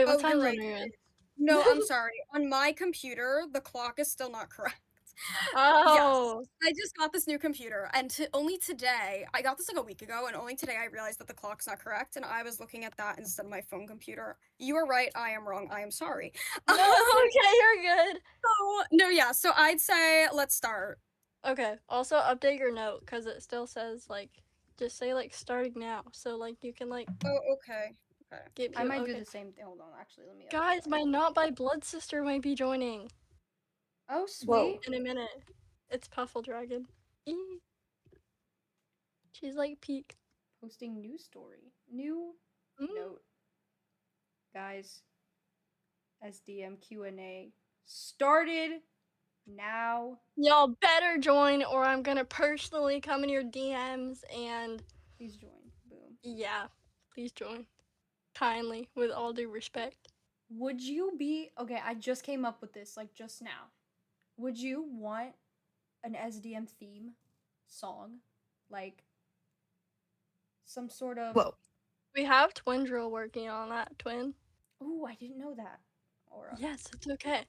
Wait, what Oh, time you're zone right. are you in? No, I'm sorry. On my computer, the clock is still not correct. Yes. Oh. I just got this new computer, and only today, I got this like a week ago, and only today I realized that the clock's not correct, and I was looking at that instead of my phone computer. You are right, I am wrong, I am sorry. No, it's okay, you're good. No, yeah, so I'd say let's start. Okay, also update your note, because it still says, like, just say, like, starting now, so, like, you can, like, Oh, okay. Okay. get I people. might do Okay. the same thing. Hold on, actually, let me. Guys, my Not by Blood sister might be joining Oh, Whoa. sweet. in a minute. It's Puffle Dragon. Eee. She's like peak. Posting new story. New Mm. note. Guys, SDM Q&A started now. Y'all better join, or I'm gonna personally come in your DMs and Please join. Boom. yeah, please join. Kindly, with all due respect. Would you be okay? I just came up with this like just now. Would you want an SDM theme song, like some sort of? Whoa. We have Twin Drill working on that, Twin. Ooh, I didn't know that. Aura. Yes, it's okay.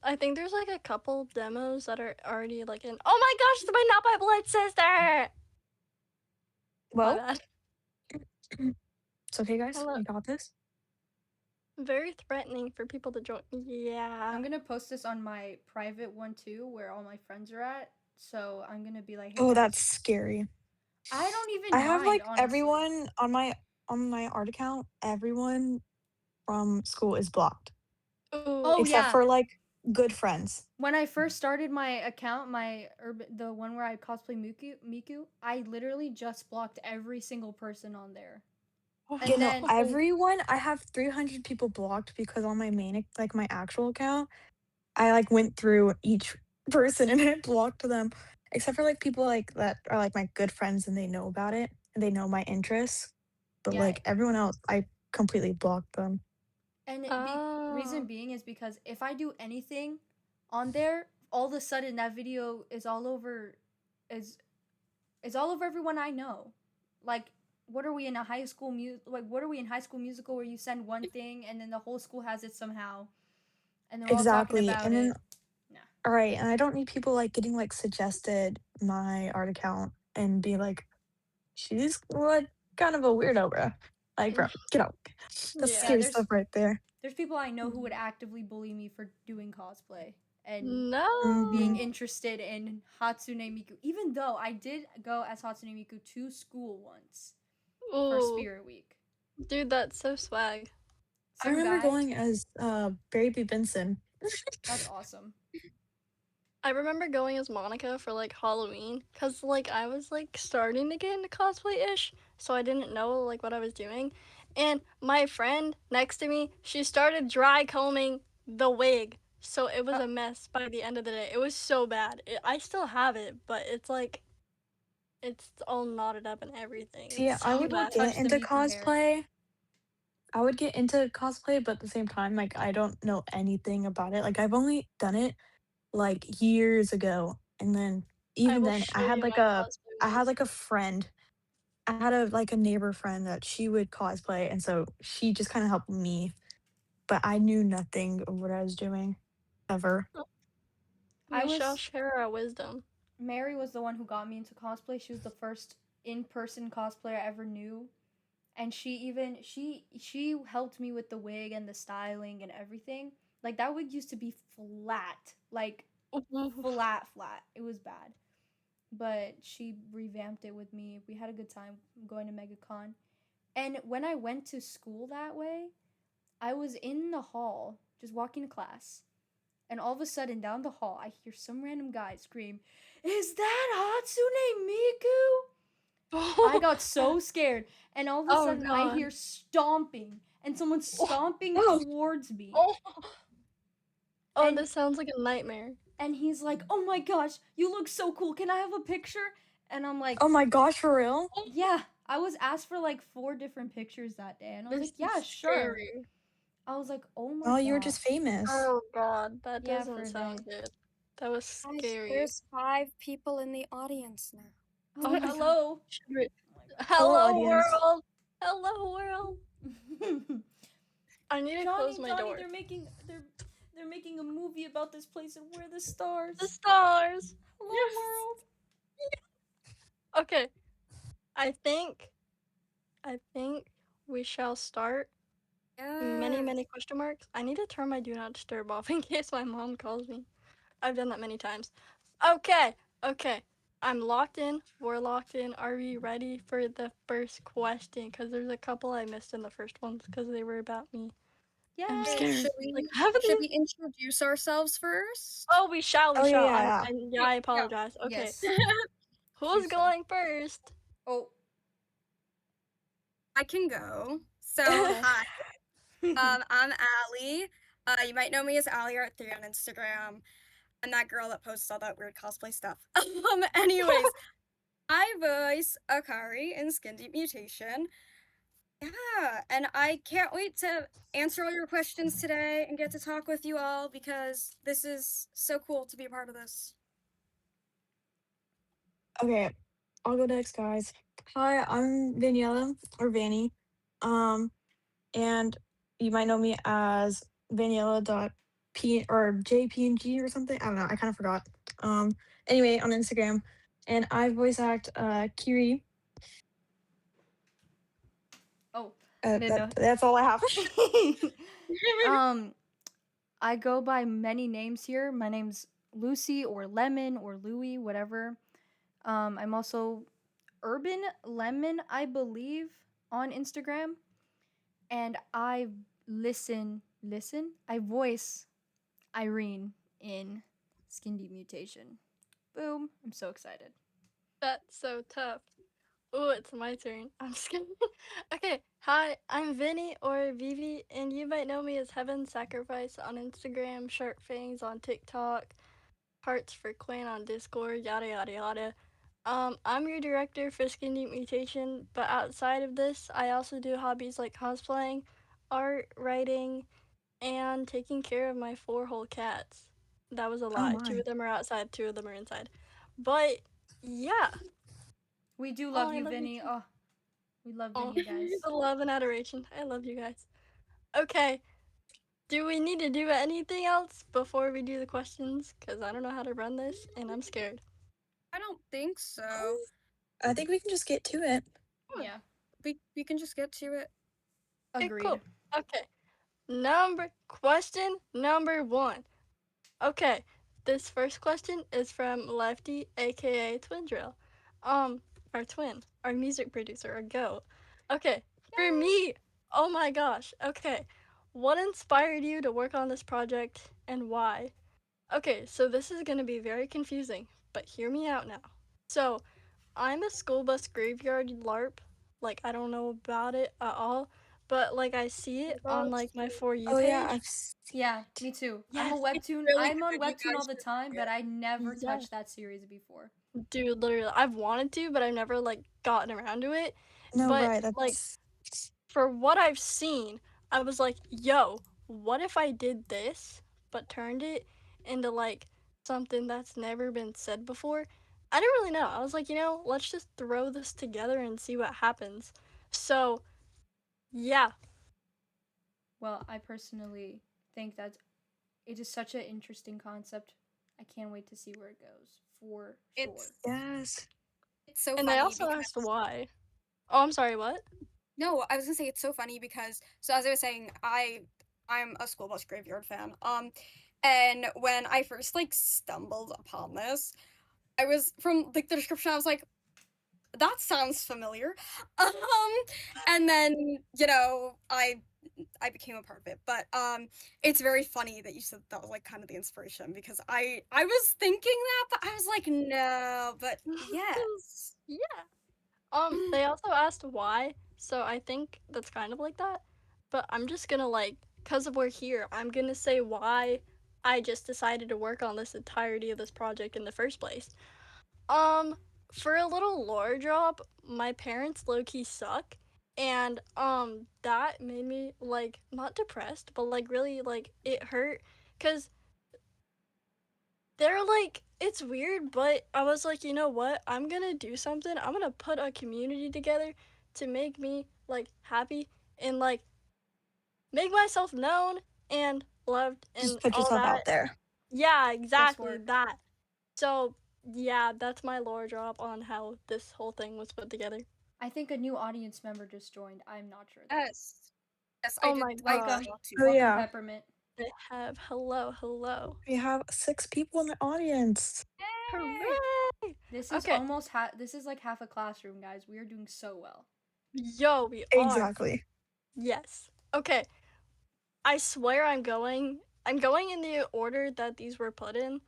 I think there's like a couple demos that are already like in. Oh my gosh, it's my Not by Blood sister! My Well, bad. it's okay, guys. Hello. We got this. Very threatening for people to join. Yeah. I'm gonna post this on my private one too, where all my friends are at. So I'm gonna be like, hey, Oh, guys. that's scary. I don't even I have mind, like honestly. everyone on my art account. Everyone from school is blocked Ooh. Oh, except yeah. for like good friends. When I first started my account, the one where I cosplay Miku, I literally just blocked every single person on there. And You know, then everyone. I have 300 people blocked because on my main like my actual account, I like went through each person and I blocked them, except for like people like that are like my good friends and they know about it and they know my interests. But yeah, like everyone else, I completely blocked them. and Oh. reason being is because if I do anything on there, all of a sudden that video is all over is all over everyone I know. Like, what are we in a high school what are we in High School Musical where you send one thing and then the whole school has it somehow, and then we're all talking Exactly. about And then it. Nah. all right, and I don't need people like getting like suggested my art account and be like, she's what kind of a weirdo, bro. Like, bro, get out. That's Yeah. scary stuff right there. There's people I know who would actively bully me for doing cosplay and No. being Mhm. interested in Hatsune Miku, even though I did go as Hatsune Miku to school once for Ooh. Spirit Week. Dude, that's so swag. I Some remember guy, going as Barry B. Benson. that's awesome. I remember going as Monica for like Halloween, cause like I was like starting to get into cosplay-ish, so I didn't know like what I was doing. And my friend next to me, she started dry combing the wig, so it was a mess by the end of the day. It was so bad. I still have it, but it's like it's all knotted up and everything. See, It's I so would People bad. touch get the into Miku hair. cosplay. I would get into cosplay, but at the same time, like I don't know anything about it. Like I've only done it like years ago, and then I even will then, show you my cosplay I had wigs. like a friend. I had a like a neighbor friend that she would cosplay, and so she just kind of helped me. But I knew nothing of what I was doing, ever. We shall share our wisdom. Mary was the one who got me into cosplay. She was the first in-person cosplayer I ever knew. And she helped me with the wig and the styling and everything. Like that wig used to be flat. Like flat. It was bad. But she revamped it with me. We had a good time going to MegaCon. And when I went to school that way, I was in the hall just walking to class. And all of a sudden, down the hall, I hear some random guy scream, "Is that Hatsune Miku?" I got so scared. And all of a Oh sudden, I god. hear stomping. And someone's stomping Oh, towards me. Oh, oh, And this sounds like a nightmare. and he's like, "Oh my gosh, you look so cool. Can I have a picture?" And I'm like, oh my gosh, for real? "Yeah." I was asked for like 4 different pictures that day. And I was This like, "Yeah, is sure." scary. I was like, "Oh my Oh, you were just gosh." famous. Oh god, that Yeah, for doesn't a sound day. good. That was Guys, scary. there's 5 people in the audience now. Oh, Oh my god. hello. Should we- Oh my Hello, Hello audience. world! Hello world! god. I I need to Johnny, close my Johnny, door. they're making a movie about this place, and we're the stars. The stars. Hello, Yes. world. Okay. I think we shall start. Many, Yeah. many question marks. I need to turn my do not disturb off in case my mom calls me. I've done that many times. Okay, okay. I'm locked in. We're locked in. Are we ready for the first question? Because there's a couple I missed in the first ones because they were about me. I'm Yay! scared. Should Like, we have should they? we introduce ourselves first? Oh, we shall. We Oh yeah, shall. yeah, yeah. Yeah, I Yeah. apologize. Okay, Yes. who's Do so. going first? Oh. I can go. So Okay. hi. I'm Allie. You might know me as AllieArt3 on Instagram. I'm that girl that posts all that weird cosplay stuff. Anyways, I voice Akari in Skin Deep Mutation. Yeah, and I can't wait to answer all your questions today and get to talk with you all because this is so cool to be a part of this. Okay, I'll go next, guys. Hi, I'm Daniela or Vanny. Um, and you might know me as Daniela dot P or JPNG or something. I don't know. I kind of forgot. Um, anyway, on Instagram, and I voice act Kiri. Oh, I didn't know. That's all I have. um, I go by many names here. My name's Lucy or Lemon or Louie, whatever. I'm also Urban Lemon, I believe, on Instagram, and I listen. I voice Irene in Skin Deep Mutation. Boom! I'm so excited. That's so tough. Ooh, it's my turn. I'm scared. Okay, hi, I'm Vinny or Vivi, and you might know me as Heaven Sacrifice on Instagram, Sharp Fangs on TikTok, Hearts for Quinn on Discord, yada yada yada. I'm your director for Skin Deep Mutation, but outside of this, I also do hobbies like cosplaying, art, writing, and taking care of my 4 whole cats. That was a Oh lie. 2 my. of them are outside, 2 of them are inside. But yeah. We do Oh, love I you, love you Vinny. too. Oh, we love Oh, Vinny, guys. the love and adoration. I love you guys. Okay, do we need to do anything else before we do the questions? Because I don't know how to run this and I'm scared. I don't think so. I think we can just get to it. Yeah, We can just get to it. Okay, agreed. cool. Okay, question number 1. Okay, this first question is from Lefty, aka Twin Drill. Um, our twin, our music producer, our goat. Okay, for me, oh my gosh. Okay, what inspired you to work on this project and why? Okay, so this is gonna be very confusing, but hear me out now. So, I'm a school bus graveyard LARP. Like, I don't know about it at all, but like, I see it on like my For You Oh yeah, page. I've seen Yeah, it. me too. I'm a Yes, It's webtoon. really I'm on good you webtoon all guys the are time, doing but it. I never yes. touched that series before. Dude, literally, I've wanted to, but I've never like gotten around to it. No, But right. like That's for what I've seen, I was like, yo, what if I did this but turned it into like something that's never been said before? I didn't really know. I was like, let's just throw this together and see what happens. So, yeah. Well, I personally think that it is such an interesting concept. I can't wait to see where it goes, for sure. It's yes. it's so And they funny also asked because why. Oh, I'm sorry, what? no, I was gonna say it's so funny because so as I was saying, I'm a school bus graveyard fan. And when I first like stumbled upon this, I was from like the description, I was like, that sounds familiar. Um, and then I became a part of it. But it's very funny that you said that was like kind of the inspiration because I was thinking that, but I was like, no, but yes. Yeah. They also asked why, so I think that's kind of like that. But I'm just gonna like, cause we're here, I'm gonna say why I just decided to work on this entirety of this project in the first place. Um, for a little lore drop, my parents low key suck, and that made me like not depressed, but like really like it hurt, cause they're like it's weird, but I was like, you know what? I'm gonna do something. I'm gonna put a community together to make me like happy and like make myself known and loved Just and put all yourself that. out there. Yeah, Nice exactly work. that. So, yeah, that's my lore drop on how this whole thing was put together. I think a new audience member just joined. I'm not sure though. Yes. Yes, I Oh did. my I gosh. Welcome. saw too. Oh Welcome, yeah, Peppermint. They have hello, hello. we have 6 people in the audience. Yay! Hooray! This is Okay, almost this is like half a classroom, guys. We are doing so well. yo, we are. Exactly. Yes. Okay, I swear I'm going in the order that these were put in.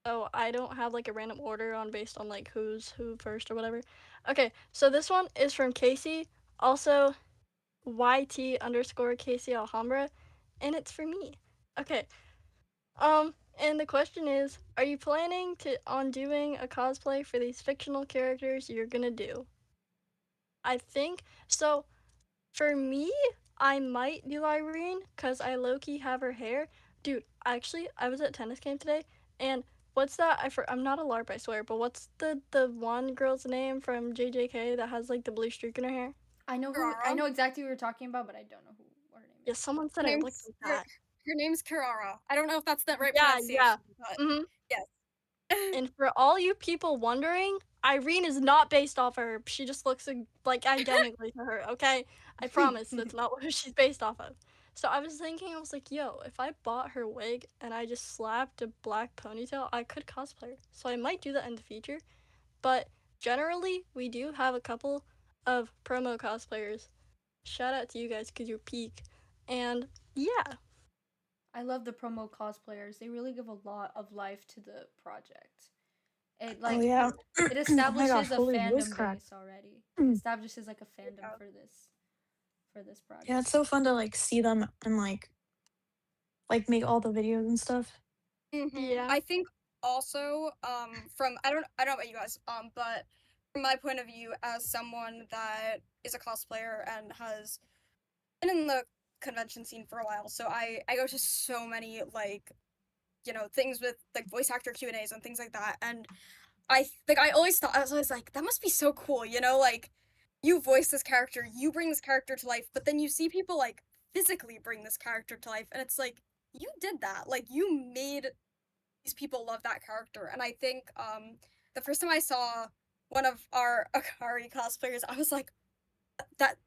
So I don't have like a random order on based on like who's who first or whatever. Okay, so this one is from Casey, also YT underscore Casey Alhambra, and it's for me. Okay. And the question is, are you planning to on doing a cosplay for these fictional characters you're gonna do? I think so. For me, I might do Irene because I low key have her hair. Dude, actually, I was at tennis camp today, and what's that? I'm not a LARP, I swear, but what's the one girl's name from JJK that has like the blue streak in her hair? I Carrara. know exactly who you're talking about, but I don't know who what her name Yeah, is. someone Her said it looked name's like her, that. her name's Carrara. I don't know if that's the right Yeah, yeah. pronunciation, but Mhm. yes. And for all you people wondering, Irene is not based off her. She just looks like identically to her, okay? I promise that's not what she's based off of. So I was thinking, I was like, yo, if I bought her wig and I just slapped a black ponytail, I could cosplay her. So I might do that in the future. But generally, we do have a couple of promo cosplayers. Shout out to you guys because you're peak. And yeah, I love the promo cosplayers. They really give a lot of life to the project. It Oh like yeah. it Oh my gosh, establishes a holy voice fandom crack. base already. It Mm. establishes like a fandom Yeah. for this Yeah, it's project. so fun to like see them and like make all the videos and stuff. yeah, I think also from I don't know about you guys but from my point of view as someone that is a cosplayer and has been in the convention scene for a while, so I go to so many like things with like voice actor Q&As and things like that, and I always thought, I was always like, that must be so cool, like you voice this character, you bring this character to life, but then you see people like physically bring this character to life, and it's like you did that, like you made these people love that character. And I think the first time I saw one of our Akari cosplayers, I was like, that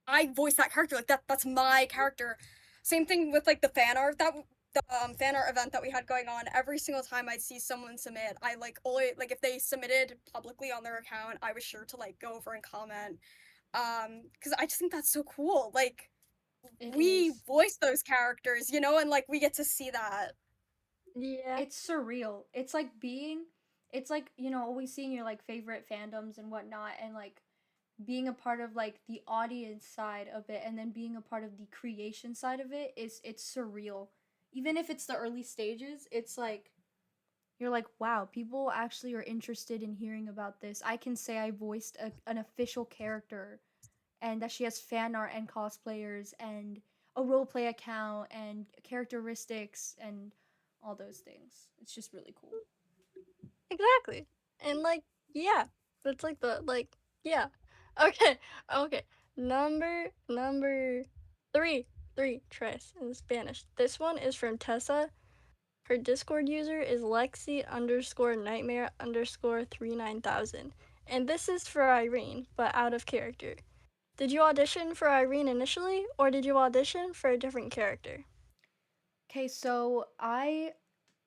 I voiced that character, like that's my character. Same thing with like the fan art that the fan art event that we had going on. Every single time I'd see someone submit, I like always like if they submitted publicly on their account, I was sure to like go over and comment. Because I just think that's so cool. Like It we is. voice those characters, and like we get to see that. yeah. It's surreal. It's like, always seeing your like favorite fandoms and whatnot and like being a part of like the audience side of it and then being a part of the creation side of it is it's surreal. Even if it's the early stages, it's like you're like, wow, people actually are interested in hearing about this. I can say I voiced an official character and that she has fan art and cosplayers and a roleplay account and characteristics and all those things. It's just really cool. Exactly. And like, yeah. That's like yeah. Okay. Okay. Number three. Three, tres in Spanish. This one is from Tessa. Her Discord user is Lexi underscore nightmare underscore 39000. And this is for Irene, but out of character. Did you audition for Irene initially, or did you audition for a different character? Okay, so I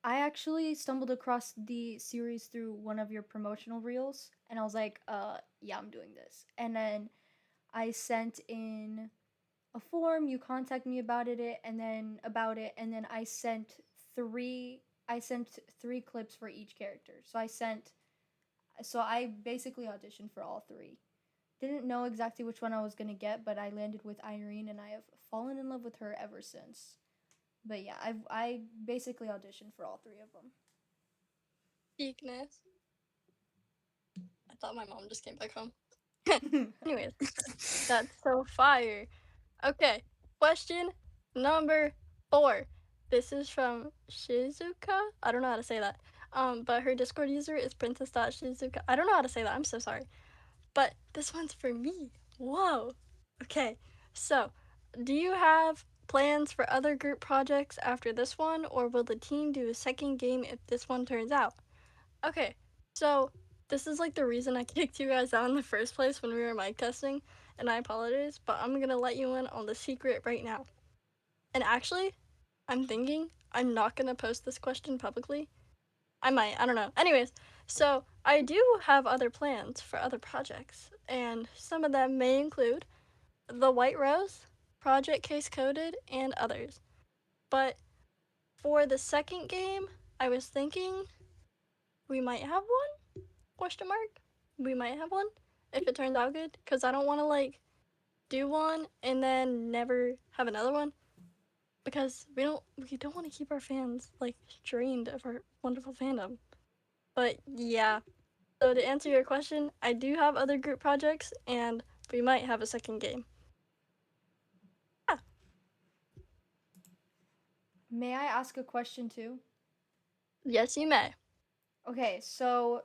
actually stumbled across the series through one of your promotional reels and I was like, yeah, I'm doing this. And then I sent in a form, you contact me about it and then I sent 3 clips for each character. So I basically auditioned for all 3. Didn't know exactly which one I was going to get, but I landed with Irene and I have fallen in love with her ever since. But yeah, I basically auditioned for all 3 of them. Weakness. I thought my mom just came back home. Anyways, that's so fire. Okay, question number 4. This is from Shizuka. I don't know how to say that. But her Discord user is princess.shizuka. I don't know how to say that. I'm so sorry. But this one's for me. Whoa. Okay. So, do you have Plans for other group projects after this one, or will the team do a second game if this one turns out? Okay, so this is like the reason I kicked you guys out in the first place when we were mic testing, and I apologize, but I'm gonna let you in on the secret right now. And actually, I'm thinking I'm not gonna post this question publicly. I might, I don't know. Anyways, so I do have other plans for other projects, and some of them may include the White Rose, Project Case Coded, and others. But for the second game, I was thinking we might have one? Question mark. We might have one if it turns out good, because I don't want to like do one and then never have another one because we don't want to keep our fans like drained of our wonderful fandom. But yeah, so to answer your question, I do have other group projects and we might have a second game. Yeah. May I ask a question too? Yes, you may. Okay, so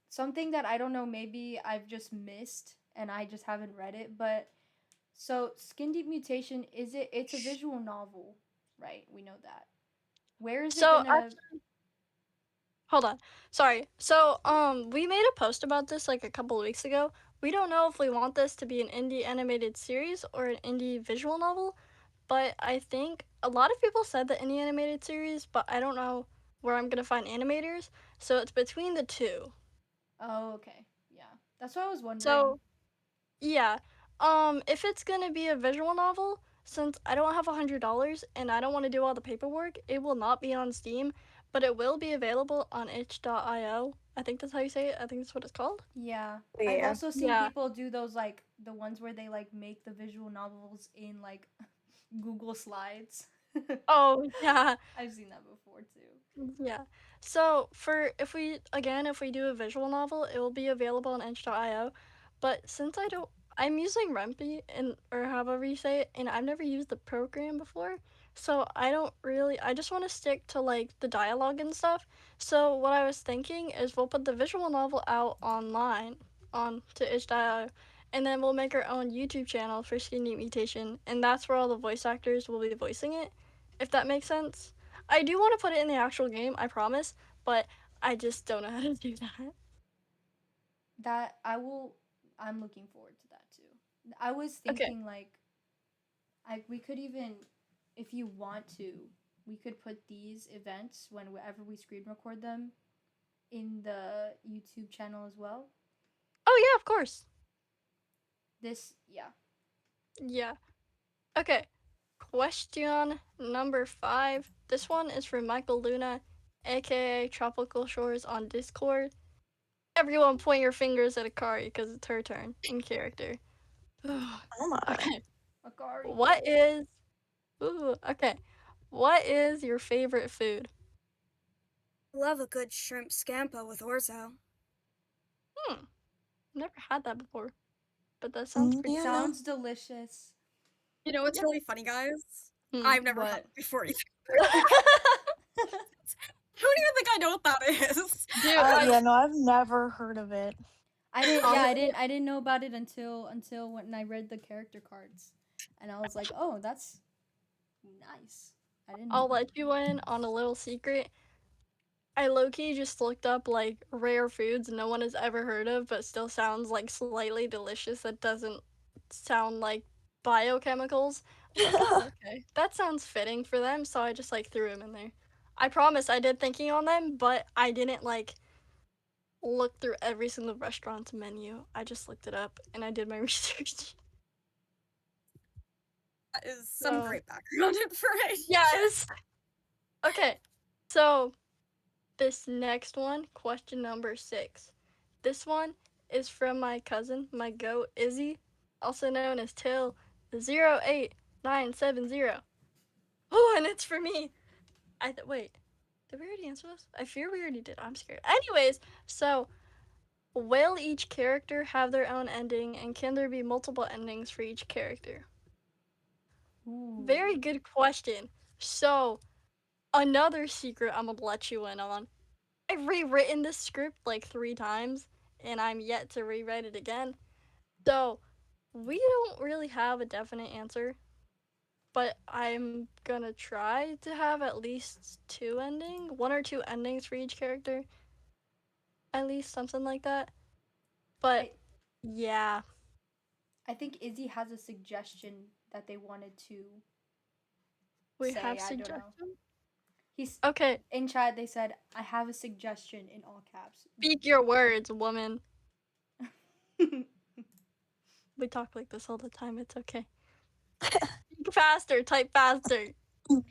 something that I don't know, maybe I've just missed and I just haven't read it, but so Skin Deep Mutation, it's a visual novel, right? We know that. Where is it So I gonna hold on. Sorry. So we made a post about this like a couple of weeks ago. We don't know if we want this to be an indie animated series or an indie visual novel, but I think a lot of people said the indie animated series, but I don't know where I'm gonna find animators. So it's between the two. Oh, okay. Yeah. That's what I was wondering. So yeah, if it's gonna be a visual novel, since I don't have $100 and I don't want to do all the paperwork, it will not be on Steam, but it will be available on itch.io. I think that's how you say it. I think that's what it's called. Yeah. I've Yeah. also seen Yeah. people do those like the ones where they like make the visual novels in like Google Slides. Oh yeah. I've seen that before too. Yeah. So for if we do a visual novel, it will be available on itch.io. But since I'm using Rumpy and or however you say it, and I've never used the program before, so I just want to stick to like the dialogue and stuff. So what I was thinking is we'll put the visual novel out online on to itch.io, and then we'll make our own YouTube channel for Skin Deep Mutation, and that's where all the voice actors will be voicing it, if that makes sense. I do want to put it in the actual game, I promise, but I just don't know how to do that. That I'm looking forward to that too. I was Okay. thinking like we could even, if you want to, we could put these events whenever we screen record them in the YouTube channel as well. Oh yeah, of course. This, yeah. Yeah. Okay. Question number 5. This one is from Michael Luna, aka Tropical Shores on Discord. Everyone point your fingers at Akari because it's her turn in character. Oh my. Okay. Akari, What go. is okay. What is your favorite food? Love a good shrimp scampi with orzo. Hmm. Never had that before, but that sounds Mm, pretty It yeah, good. no. sounds delicious. You know what's Yeah. really funny, guys? Hmm. I've never had What? it before either. I don't even think I know what that is. Dude, Yeah, no, I've never heard of it. I didn't. Yeah, honestly, I didn't know about it until when I read the character cards, and I was like, oh, that's nice. I didn't I'll know. let you in on a little secret. I low-key just looked up like rare foods no one has ever heard of, but still sounds like slightly delicious. That doesn't sound like biochemicals. I was like, oh, okay, that sounds fitting for them. So I just like threw them in there. I promise I did thinking on them, but I didn't like look through every single restaurant's menu. I just looked it up and I did my research. That is some So great background information. yes. Okay. So this next one, question number 6. This one is from my cousin, my goat Izzy, also known as Till 08970. Oh, and it's for me. Wait, did we already answer this? I fear we already did. I'm scared. Anyways, so will each character have their own ending, and can there be multiple endings for each character? Ooh. Very good question. So another secret I'm gonna let you in on. I've rewritten this script like 3 times, and I'm yet to rewrite it again. So we don't really have a definite answer. but I'm gonna try to have at least one or two endings for each character. At least something like that. But I yeah, I think Izzy has a suggestion that they wanted to we say. have I don't know. suggestions. He's Okay, in chat. They said I have a suggestion in all caps. speak your words, woman. We talk like this all the time. It's okay. Speak faster, type faster.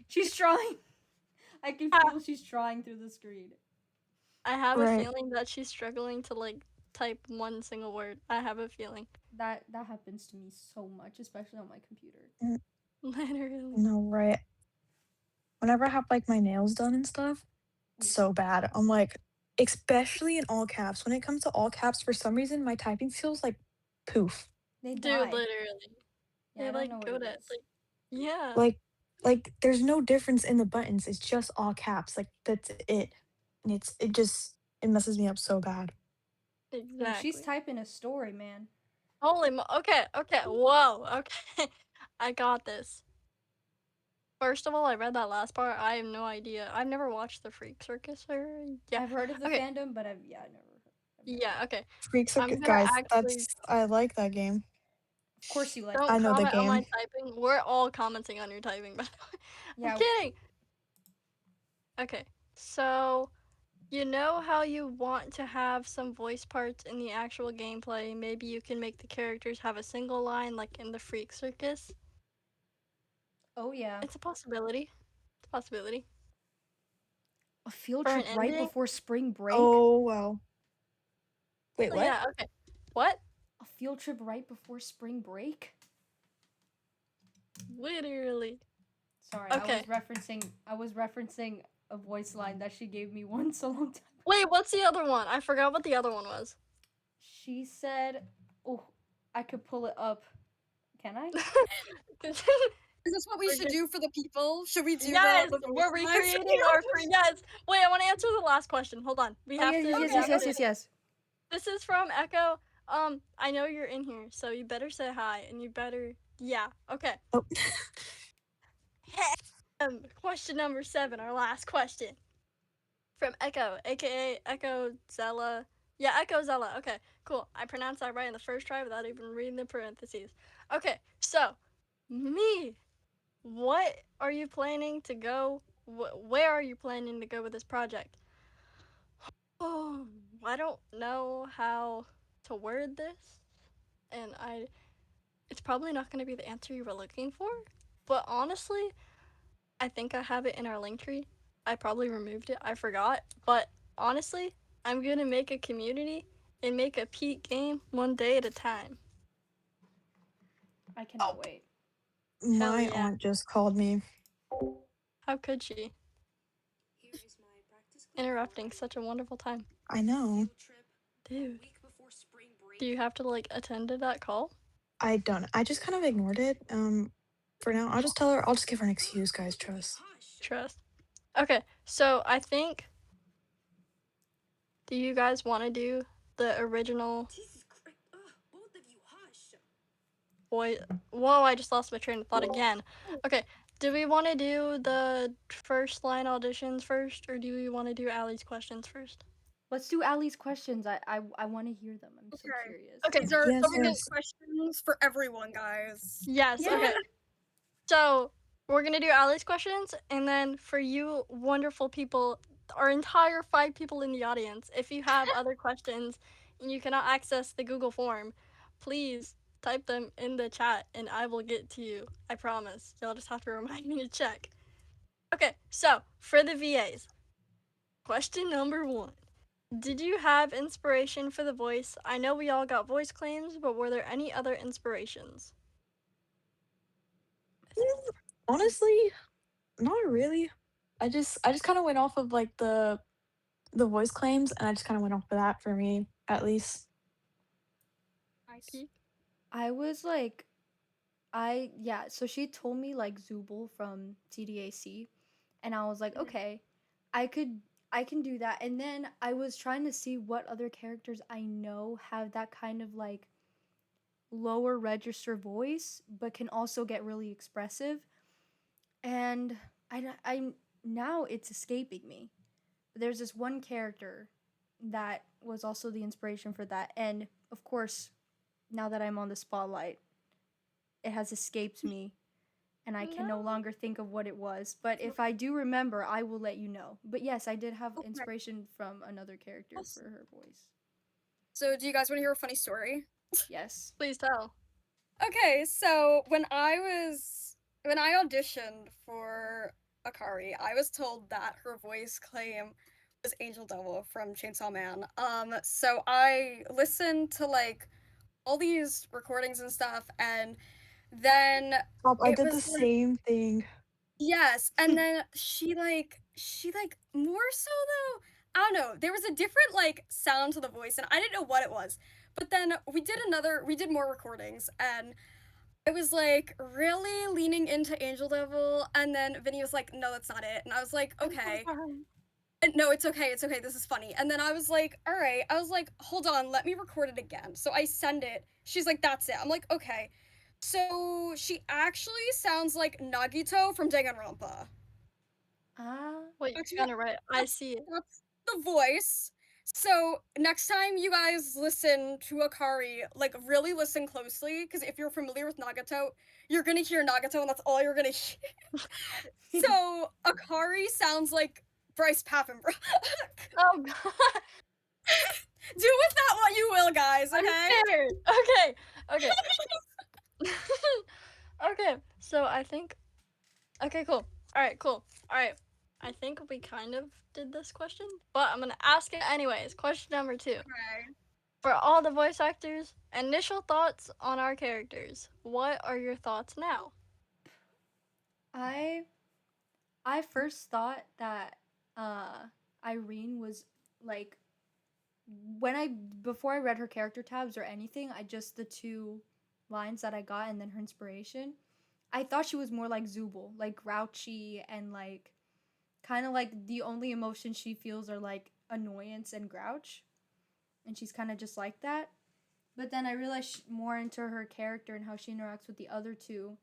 She's trying. I can Ah, feel she's trying through the screen. I have a Right. feeling that she's struggling to like type one single word. I have a feeling. That happens to me so much, especially on my computer. Literally. No, right. Whenever I have like my nails done and stuff, it's so bad. I'm like, especially in all caps. When it comes to all caps, for some reason, my typing skills like poof. They Dude, die. literally. Yeah, They I don't like know what go it to is. like yeah, Like, there's no difference in the buttons. It's just all caps. Like that's it. And it messes me up so bad. Yo, she's exactly. typing a story, man. Okay, okay, whoa, okay. I got this. First of all, I read that last part. I have no idea. I've never watched the Freak Circus or yeah. I've heard of the Okay, fandom, but I've never yeah, okay. Freaks are I'm good gonna guys. actually That's I like that game. Of course you like don't I that know the game. comment on my game. typing. We're all commenting on your typing, by the way. I'm Yeah, kidding. Okay, so you know how you want to have some voice parts in the actual gameplay? Maybe you can make the characters have a single line like in the Freak Circus? oh yeah. It's a possibility. It's a possibility. A field For an trip right ending? before spring break? Oh well. Wait, Oh, what? yeah, okay. What? A field trip right before spring break? Literally. Sorry, Okay. I was referencing a voice line that she gave me once a long time. Wait, what's the other one? I forgot what the other one was. She said, "Oh, I could pull it up. Can I?" Is this what we should Okay. do for the people? Should we do Yes, the voice we're lines? recreating our free. Yes. Wait, I want to answer the last question. Hold on. We Oh have yeah, to. yes, We yes, Okay, yes, have yes, to. okay. yes, yes. This is from Echo. I know you're in here, so you better say hi, and you better. Yeah. Okay. Oh, Question number 7, our last question from Echo, aka Echo Zella. Yeah, Echo Zella. Okay, cool. I pronounced that right in the first try without even reading the parentheses. Okay, so me, what are you planning to go? Where are you planning to go with this project? Oh, I don't know how to word this, and it's probably not going to be the answer you were looking for. But honestly, I think I have it in our link tree. I probably removed it. I forgot. But honestly, I'm gonna make a community and make a peak game one day at a time. I oh, cannot wait. Hell my yeah. aunt just called me. How could she? Interrupting such a wonderful time. I know. Dude, do you have to like attend to that call? I don't. I just kind of ignored it. For now, I'll just tell her. I'll just give her an excuse, guys. Trust. Trust. Okay, so I think. Do you guys want to do the original? Boy, whoa! I just lost my train of thought again. Okay, do we want to do the first line auditions first, or do we want to do Allie's questions first? Let's do Allie's questions. I want to hear them. I'm so Okay. curious. Okay. These are Yes, instant yes. questions for everyone, guys. Yes. Yeah. Okay. So we're gonna do Allie's questions, and then for you wonderful people, our entire 5 people in the audience, if you have other questions and you cannot access the Google form, please type them in the chat, and I will get to you. I promise. You'll just have to remind me to check. Okay. So for the VAs, question number 1. Did you have inspiration for the voice? I know we all got voice claims, but were there any other inspirations? Honestly, not really. I just kind of went off of like the voice claims, and I just kind of went off of that for me, at least. IP? I was like, I yeah. So she told me like Zubul from TDAC, and I was like, Mhm. okay, I could I can do that. And then I was trying to see what other characters I know have that kind of like lower register voice, but can also get really expressive. I'm now it's escaping me. There's this one character that was also the inspiration for that, and of course, now that I'm on the spotlight, it has escaped me, and I can No. no longer think of what it was. But if I do remember, I will let you know. But yes, I did have Okay. inspiration from another character for her voice. So, do you guys want to hear a funny story? Yes. Please tell. Okay, so when I auditioned for Akari, I was told that her voice claim was Angel Devil from Chainsaw Man. So I listened to like all these recordings and stuff, and then Stop, I it did the was like same thing. yes, and then she like more so though. I don't know. There was a different like sound to the voice, and I didn't know what it was. But then we did more recordings, and I was like really leaning into Angel Devil, and then Vinny was like, "No, that's not it," and I was like, "Okay." And, no, it's okay. This is funny. And then I was like, "All right." I was like, "Hold on, let me record it again." So I send it. She's like, "That's it." I'm like, "Okay." So she actually sounds like Nagito from Danganronpa. Ah. Wait, That's you what got it right. I that's see it. that's the voice. So next time you guys listen to Akari, like really listen closely, because if you're familiar with Nagato, you're gonna hear Nagato, and that's all you're gonna hear. So Akari sounds like Bryce Papenbrook. Oh god, Do with that what you will, guys. I'm Okay. scared. Okay, okay. Okay, so I think. Okay, cool. Alright, cool. Alright. I think we kind of did this question, but I'm gonna ask it anyways. Question number 2. Okay. For all the voice actors, initial thoughts on our characters. What are your thoughts now? I I first thought that Irene was like when I before I read her character tabs or anything, I just the two lines that I got and then her inspiration. I thought she was more like Zubul, like grouchy and like kind of like the only emotion she feels are like annoyance and grouch, and she's kind of just like that. But then I realized more into her character and how she interacts with the other two,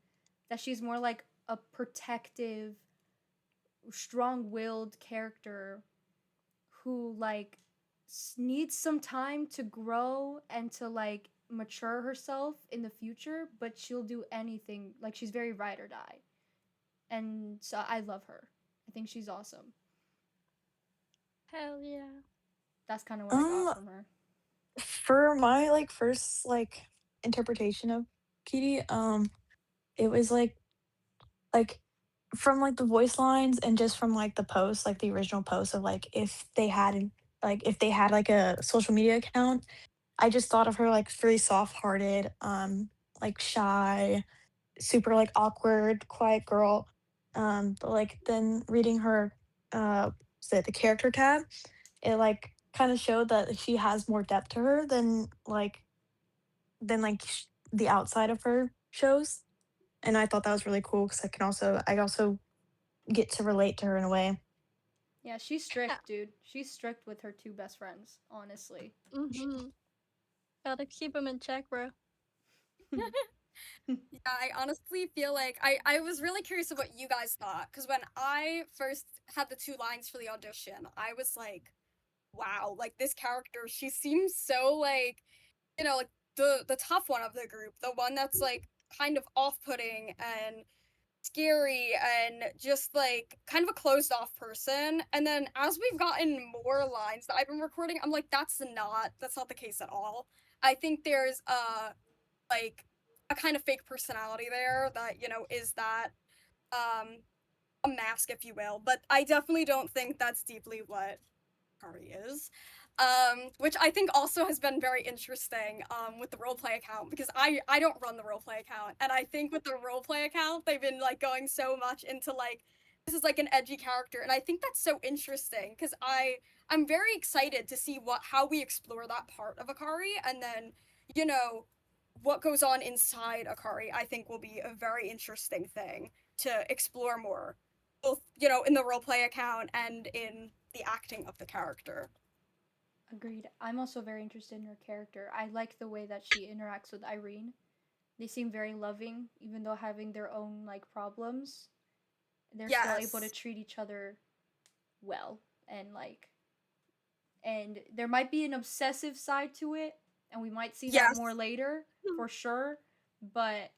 that she's more like a protective, strong-willed character who like needs some time to grow and to like mature herself in the future, but she'll do anything. Like she's very ride or die. And so I love her. I think she's awesome. Hell yeah. That's kind of what I got Um, from her. for my like first like interpretation of Kitty, it was like from like the voice lines and just from like the post, like the original post of like if they had like a social media account, I just thought of her like really soft hearted, like shy, super like awkward, quiet girl. But like then reading her the character tab, it like kind of showed that she has more depth to her than the outside of her shows. And I thought that was really cool because I also get to relate to her in a way. Yeah, she's Yeah. strict, dude. She's strict with her two best friends, honestly. Mhm. Gotta keep them in check, bro. Yeah, I honestly feel like I was really curious of what you guys thought, because when I first had the two lines for the audition, I was like, wow, like this character, she seems so like, like the tough one of the group, the one that's like kind of off-putting and scary and just like kind of a closed off person. And then as we've gotten more lines that I've been recording, I'm like, that's not the case at all. I think there's like a kind of fake personality there that, is that um a mask, if you will. But I definitely don't think that's deeply what Kari is. Which I think also has been very interesting with the roleplay account, because I don't run the roleplay account, and I think with the roleplay account they've been like going so much into like this is like an edgy character, and I think that's so interesting because I'm very excited to see how we explore that part of Akari, and then you know what goes on inside Akari. I think will be a very interesting thing to explore more, both in the roleplay account and in the acting of the character. Agreed. I'm also very interested in her character. I like the way that she interacts with Irene. They seem very loving, even though having their own like problems. they're still able to Yes. treat each other well, and like, and there might be an obsessive side to it, and we might see that more Yes. later for sure, but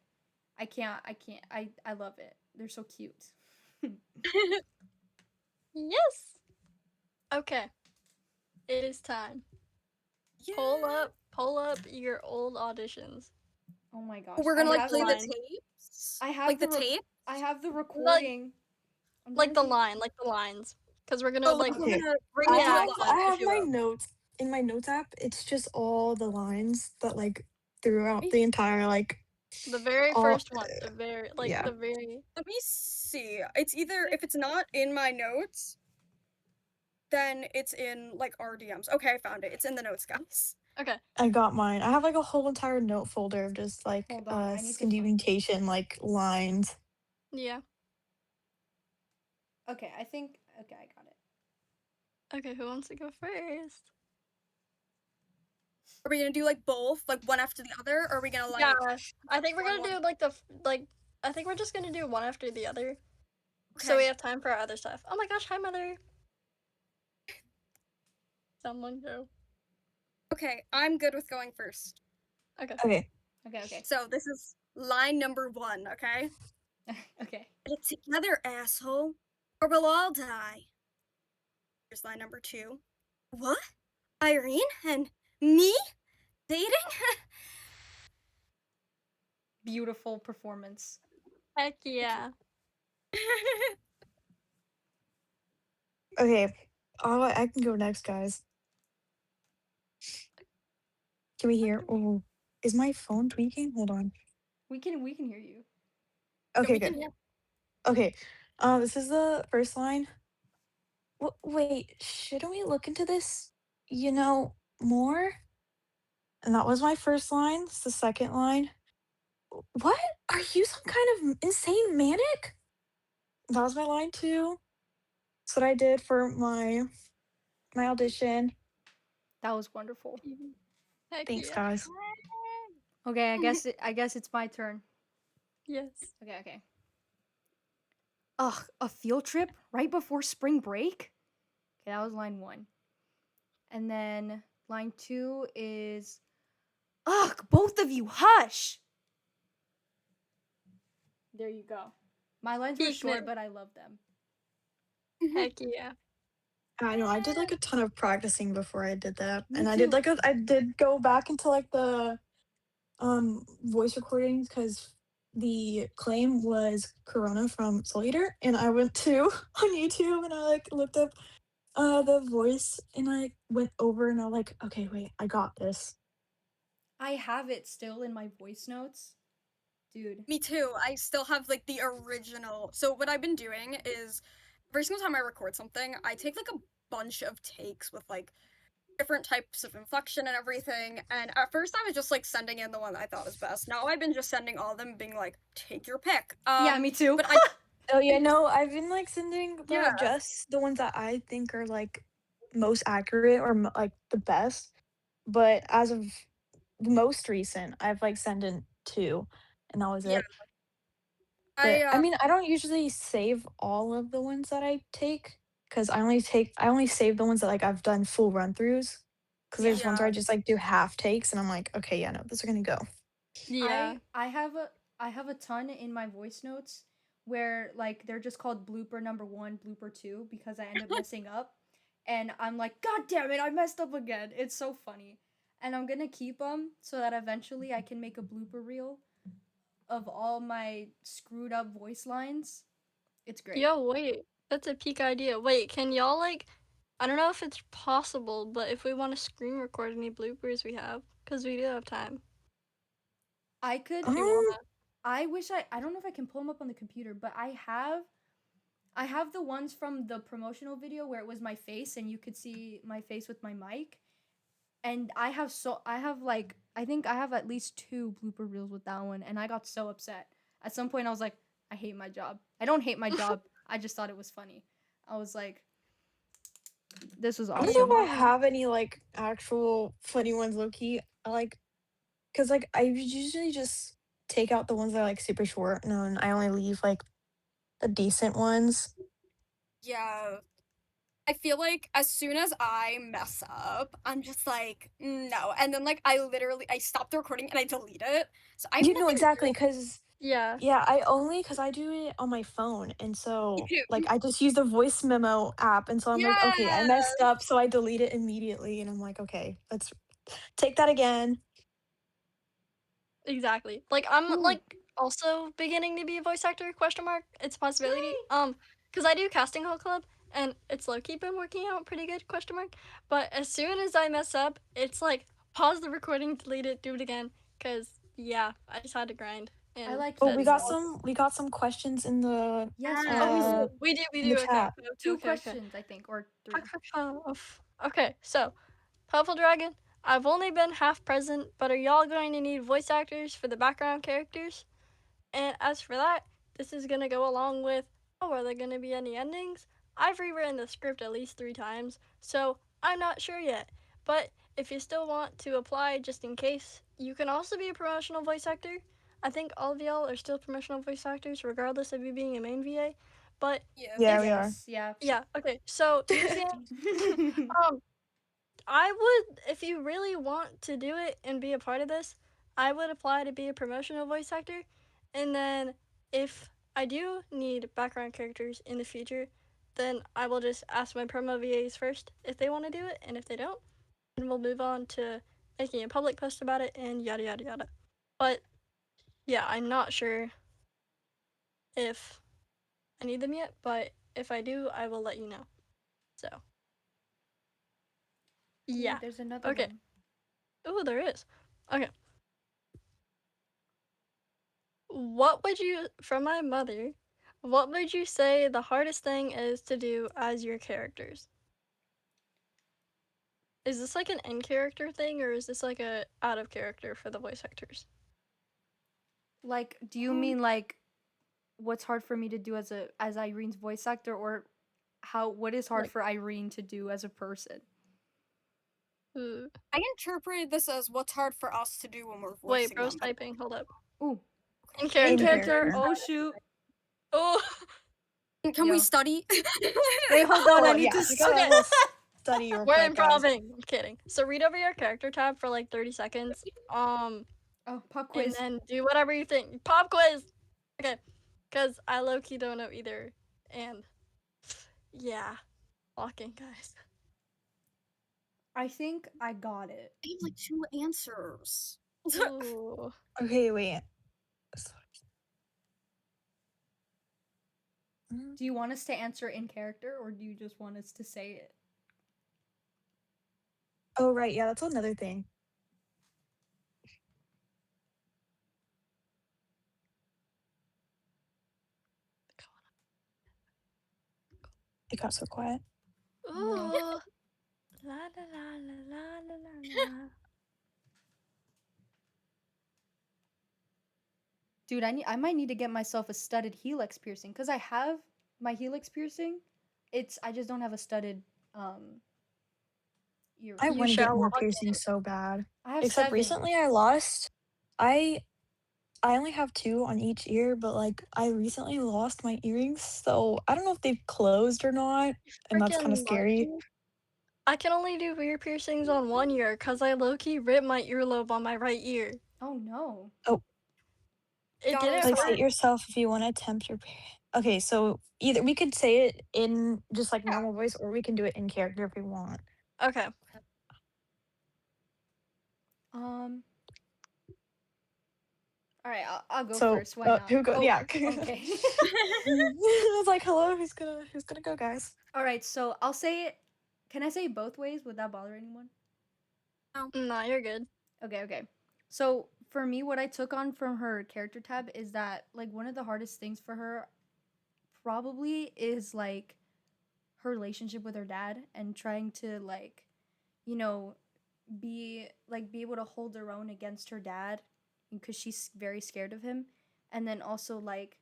I love it. They're so cute. Yes. Okay. It is time. Yeah. Pull up your old auditions. Oh my gosh. We're I gonna like have Like the play the line. tapes? I have Like the the tape? I have the Like recording. I'm like gonna the see. line, like the lines. Because we're gonna Oh, like like we're Okay. gonna I do it reenact have it, I live. if have you my will. notes in my notes app. It's just all the lines that like throughout Me the entire like The very all first one. The very like yeah. the very Let me see. It's either if it's not in my notes, then it's in like our DMs. Okay, I found it. It's in the notes, guys. Okay. I got mine. I have like a whole entire note folder of just like Hold on. I need to Cindy find it. Mutation like lines. Yeah. Okay, I think okay, I got it. Okay, who wants to go first? Are we gonna do like both, like one after the other, or are we gonna Yeah. like I think we're one gonna one? do like like I think we're just gonna do one after the other. So we Okay. have time for our other stuff. Oh my gosh, hi mother. Someone go. Okay, I'm good with going first. Okay. Okay. Okay, okay. So this is line number 1, okay? Okay. Get it together, asshole, or we'll all die. Here's line number 2. What? Irene and me dating? Beautiful performance. Heck yeah. Okay. Oh, I can go next, guys. Can we hear? Oh, is my phone tweaking? Hold on. We can hear you. Yeah, Okay, we can good. hear. Okay. This is the first line. Wait, shouldn't we look into this, more? And that was my first line. It's the second line. What? Are you some kind of insane manic? That was my line too. That's what I did for my audition. That was wonderful. Heck Thanks, yeah. guys. Okay, I guess it's my turn. Yes. Okay, okay. Ugh, a field trip right before spring break? Okay, that was line 1. And then line 2 is ugh, both of you hush. There you go. My lines were Peak short, it. but I love them. Heck yeah. I know I did like a ton of practicing before I did that, Me and too. I did go back into like the voice recordings because the claim was Corona from Soul Eater, and I went to on YouTube and I like looked up the voice and I went over and I was like, okay, wait, I got this. I have it still in my voice notes. Dude. Me too. I still have like the original. So what I've been doing is every single time I record something, I take like a bunch of takes with like different types of inflection and everything. And at first I was just like sending in the one that I thought was best. Now I've been just sending all of them being like, take your pick. Yeah, me too. But I Oh yeah, no, I've been like sending yeah, the ones that I think are like most accurate or like the best. But as of the most recent, I've like sent in two, and that was yeah. it. I But I mean, I don't usually save all of the ones that I take because I only save the ones that like I've done full run throughs. Because Yeah. there's ones where I yeah, just like do half takes, and I'm like, okay, yeah, no, those are gonna go. Yeah. I have a ton in my voice notes where like they're just called blooper number 1, blooper 2 because I end up messing up, and I'm like, god damn it, I messed up again. It's so funny. And I'm going to keep them so that eventually I can make a blooper reel of all my screwed up voice lines. It's great. Yo, wait. That's a peak idea. Wait, can y'all like I don't know if it's possible, but if we want to screen record any bloopers we have, because we do have time. I could If you Um, wanna. I don't know if I can pull them up on the computer, but I have the ones from the promotional video where it was my face and you could see my face with my mic. And I have like I think I have at least 2 blooper reels with that one, and I got so upset. At some point I was like, I hate my job. I don't hate my job. I just thought it was funny. I was like, this was I don't awesome. know if I Yeah. have any like actual funny ones, low key. I like because like I usually just take out the ones that are like super short, and then I only leave like the decent ones. Yeah. I feel like as soon as I mess up, I'm just like, no. And then like I stop the recording and I delete it. So I have You know nothing to exactly, do. cause Yeah, yeah, cause I do it on my phone, and Me so, too. like, I just use the voice memo app, and so I'm like, "Okay, I Yes. messed up," so I delete it immediately, and I'm like, "Okay, let's take that again." exactly. Like I'm Ooh, like also beginning to be a voice actor question mark. It's a possibility. yay! Cuz I do casting hall club and it's low key been working out pretty good question mark. But as soon as I mess up, it's like pause the recording, delete it, do it again cuz yeah, I just had to grind I and like Oh, that's hearing this. we got some questions Yes, we oh Yes. do. we in the do okay. chat. Okay, Two okay, okay. questions, I think, or three. Okay, so Purple Dragon, I've only been half present, but are y'all going to need voice actors for the background characters? And as for that, this is gonna go along with, oh, are there gonna be any endings? I've rewritten the script at least 3 times, so I'm not sure yet. But if you still want to apply just in case, you can also be a promotional voice actor. I think all of y'all are still promotional voice actors, regardless of you being a main VA. But Yeah. Yeah, we if, are. Yes, yeah. yeah, okay, so here's the um, I would, if you really want to do it and be a part of this, I would apply to be a promotional voice actor. And then if I do need background characters in the future, then I will just ask my promo VAs first if they want to do it. And if they don't, then we'll move on to making a public post about it and yada yada yada. But yeah, I'm not sure if I need them yet, but if I do, I will let you know. So, Ooh, yeah. there's another Okay. one. Oh, there is. Okay. What would you, from my mother, what would you say the hardest thing is to do as your characters? Is this like an in character thing or is this like a out of character for the voice actors? Like, do you Um, mean like what's hard for me to do as Irene's voice actor, or what is hard Like, for Irene to do as a person? uh, I interpreted this as what's hard for us to do when we're wait, voicing bro's them. But typing. Hold up. Ooh, In in In character. character. character. Oh shoot. Oh, can we Yo. study? Wait, hold on. I Oh, need yeah, to we got a okay. little study real We're quick, guys. improving. I'm kidding. So read over your character tab for like 30 seconds. Oh, pop And quiz. then do whatever you think. Pop quiz. Okay. Cause I low key don't know either. And yeah, walking guys. I think I got it. I have like 2 answers. Ooh. Okay, wait. Mm, Do you want us to answer in character, or do you just want us to say it? oh, right, yeah, that's another thing. It got so quiet. No. Ooh. La la la la la la la la. Dude, I might need to get myself a studded helix piercing because I have my helix piercing. I just don't have a studded I earring. You wanna get shall more walk piercings so bad. I have Except 7. recently I lost I I only have 2 on each ear, but, like, I recently lost my earrings, so I don't know if they've closed or not, and that's kinda freaking scary. lucky. I can only do ear piercings on one ear because I low key ripped my earlobe on my right ear. Oh no. Oh, It Gotta didn't like, restart. state hurt. yourself if you wanna attempt your okay, so either we could say it in just, like, Yeah. normal voice, or we can do it in character if we want. Okay. Um. All right, I'll go So, first. Why not? who go Oh, yeah. Okay. I was like, "Hello, who's gonna go, guys?" All right, so I'll say it. Can I say it both ways? Would that bother anyone? No. nah, you're good. Okay, okay. So for me, what I took on from her character tab is that like one of the hardest things for her probably is like her relationship with her dad and trying to like, you know, be able to hold her own against her dad because she's very scared of him, and then also like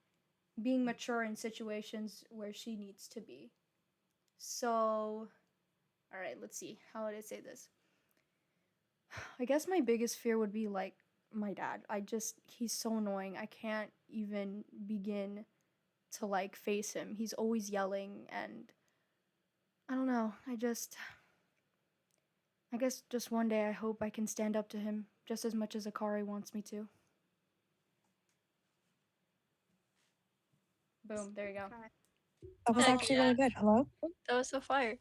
being mature in situations where she needs to be. So, all right, let's see. How would I say this? I guess my biggest fear would be like my dad. He's so annoying. I can't even begin to like face him. He's always yelling, and I don't know. I guess just one day I hope I can stand up to him just as much as Akari wants me to. Boom, there you go. Okay. That was Heck actually really yeah. good. Hello? That was so fire.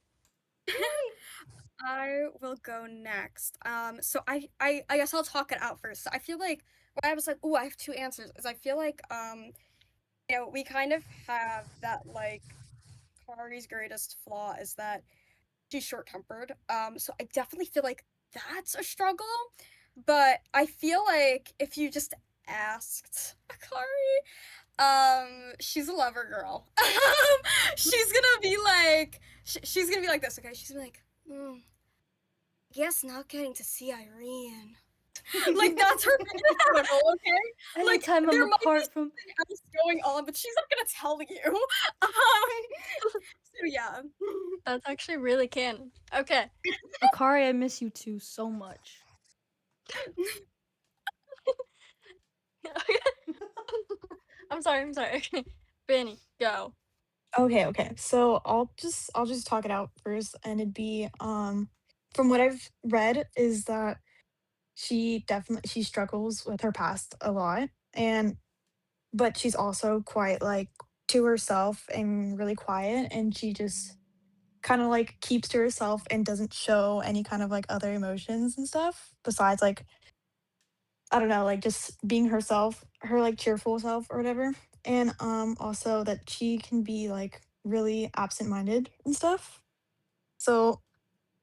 Yay! I will go next. So I guess I'll talk it out first. So I feel like when I was like, oh, I have two answers, is I feel like we kind of have that like Kari's greatest flaw is that she's short-tempered. So I definitely feel like that's a struggle. But I feel like if you just asked Akari, she's a lover girl. She's gonna be like, she's gonna be like this, okay? She's gonna be like, guess not getting to see Irene. Like that's her biggest struggle, okay? Like Anytime I'm there might be apart from something else going on, but she's not gonna tell you. So yeah. That's actually really canon. Okay. Akari, I miss you too so much. I'm sorry. Okay. Benny, go. Okay. So I'll just talk it out first, and it'd be from what I've read is that she struggles with her past a lot, and but she's also quite like to herself and really quiet, and she just kind of like keeps to herself and doesn't show any kind of like other emotions and stuff besides like I don't know, like just being herself, her like cheerful self or whatever. And also that she can be like really absent-minded and stuff. So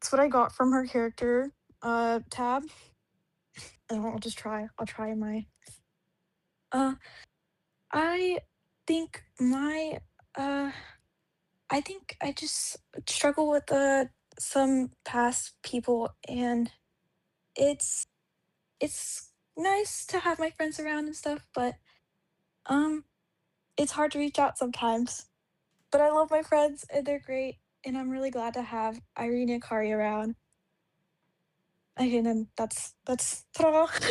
that's what I got from her character tab. And I'll try my uh I think my uh I think I just struggle with some past people, and it's it's nice to have my friends around and stuff, but um it's hard to reach out sometimes. But I love my friends and they're great, and I'm really glad to have Irene and Kari around. Okay, and then that's ta-da. Heck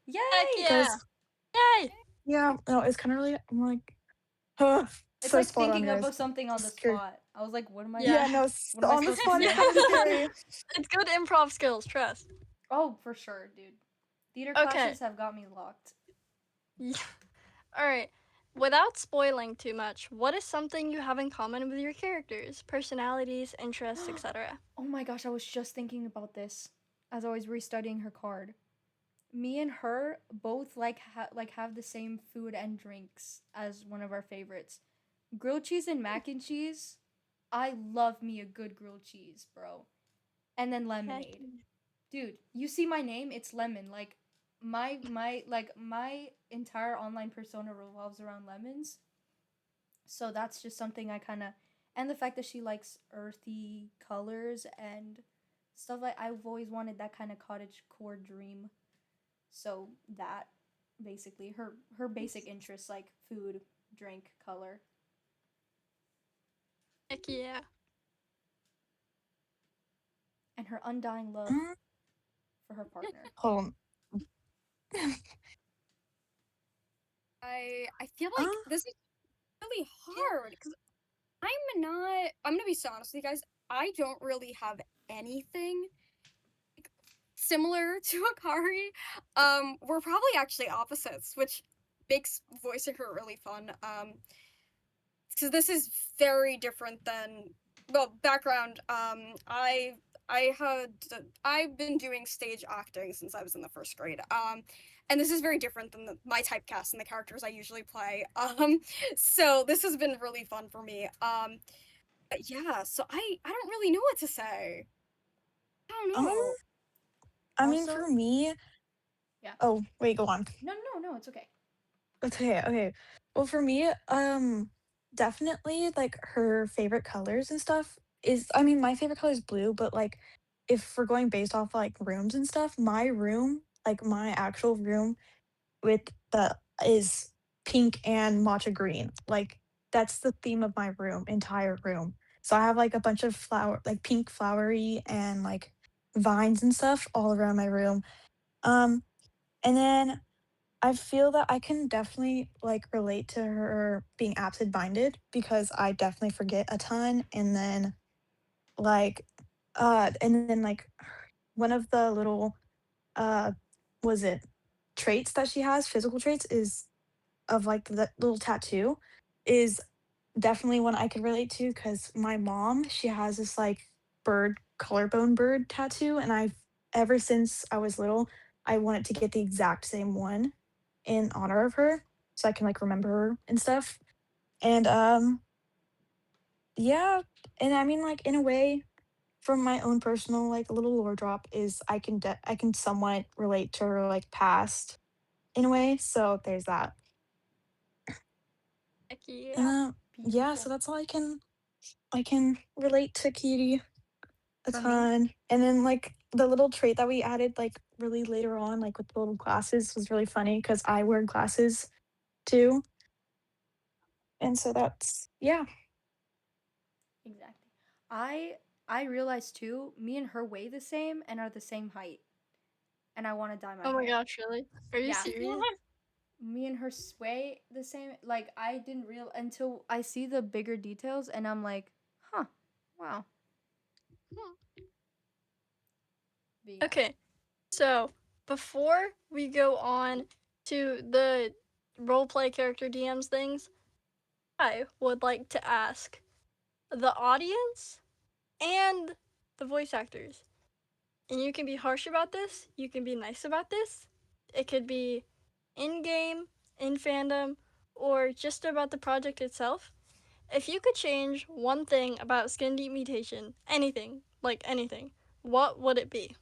Yay! yeah. Because Yay. yeah, no, it's kind of really I'm like, It's so like spot on, thinking guys. of something on the Scary. spot. I was like, Yeah. Yeah, no, what am I on the supposed to spot is say? kind of scary. It's good improv skills, trust. Oh, for sure, dude. Theater Okay. classes have got me locked. Alright. Without spoiling too much, what is something you have in common with your characters, personalities, interests, etc.? Oh my gosh, I was just thinking about this as I was restudying her card. Me and her both like have the same food and drinks as one of our favorites. Grilled cheese and mac and cheese. I love me a good grilled cheese, bro. And then Heck lemonade. Dude, you see my name, it's lemon. Like my entire online persona revolves around lemons. So that's just something I kind of and the fact that she likes earthy colors and stuff like I've always wanted that kind of cottage core dream. So that basically her basic interests like food, drink, color, Heck yeah. and her undying love Mm, for her partner. hold on. I feel Uh, like this is really hard because I'm gonna be so honest with you guys. I don't really have anything similar to Akari. We're probably actually opposites, which makes voicing her really fun. Because this is very different than well, background. I've been doing stage acting since I was in the first grade. And this is very different than my typecast and the characters I usually play. So this has been really fun for me. But yeah, so I don't really know what to say. I don't um, know. I mean Also, for me, yeah. oh wait, go on. No, it's okay. Okay. Well, for me, definitely like her favorite colors and stuff is, I mean, my favorite color is blue, but like if we're going based off like rooms and stuff, my room, like my actual room with the is pink and matcha green. Like that's the theme of my room, entire room. So I have like a bunch of like pink flowery and like vines and stuff all around my room. Um, and then I feel that I can definitely, like, relate to her being absent-minded because I definitely forget a ton, and then, like, like, one of the little, uh, was it traits that she has, physical traits, is of, like, the little tattoo is definitely one I could relate to because my mom, she has this, like, bird collarbone bird tattoo, and I've ever since I was little, I wanted to get the exact same one in honor of her so I can, like, remember her and stuff, and, yeah, and I mean, like, in a way, from my own personal, like, little lore drop is I can somewhat relate to her, like, past in a way, so there's that. Heck And, yeah. yeah, so Beautiful. that's all I can relate to Kitty a For me, ton, and then, like, the little trait that we added, like, really later on, like, with the little glasses was really funny because I wear glasses too, and so that's yeah. exactly. I I realized too, me and her weigh the same and are the same height, and I want to dye my Oh my hair. gosh, really? Are you Yeah, serious? me and her sway the same. Like I didn't real until I see the bigger details, and I'm like, huh, wow. Hmm. But yeah, Okay, so before we go on to the roleplay character DMs things, I would like to ask the audience and the voice actors. And you can be harsh about this, you can be nice about this. It could be in game, in fandom, or just about the project itself. If you could change one thing about Skin Deep Mutation, anything, like anything, what would it be?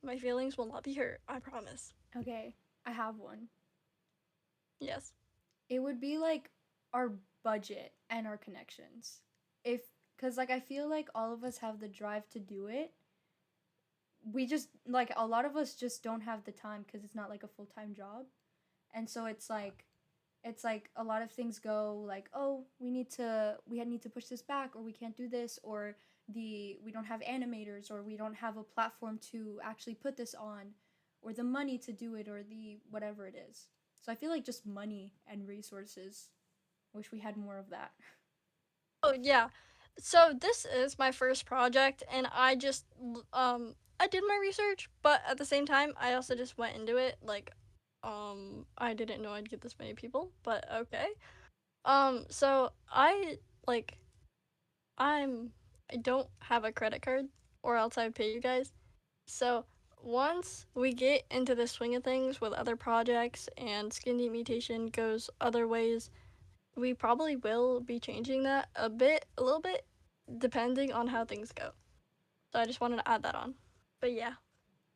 My feelings will not be hurt, I promise. okay, I have one. Yes. It would be like our budget and our connections. If cuz like I feel like all of us have the drive to do it. We just like a lot of us just don't have the time cuz it's not like a full-time job. And so it's like a lot of things go like, oh, we need to push this back, or we can't do this, or we don't have animators, or we don't have a platform to actually put this on, or the money to do it, or the whatever it is. So I feel like just money and resources. Wish we had more of that. Oh, yeah. So this is my first project, and I did my research, but at the same time, I also just went into it like, I didn't know I'd get this many people, but okay. So like, I'm, I don't have a credit card, or else I'd pay you guys. So once we get into the swing of things with other projects and Skin Deep Mutation goes other ways, we probably will be changing that a little bit, depending on how things go. So I just wanted to add that on. But yeah.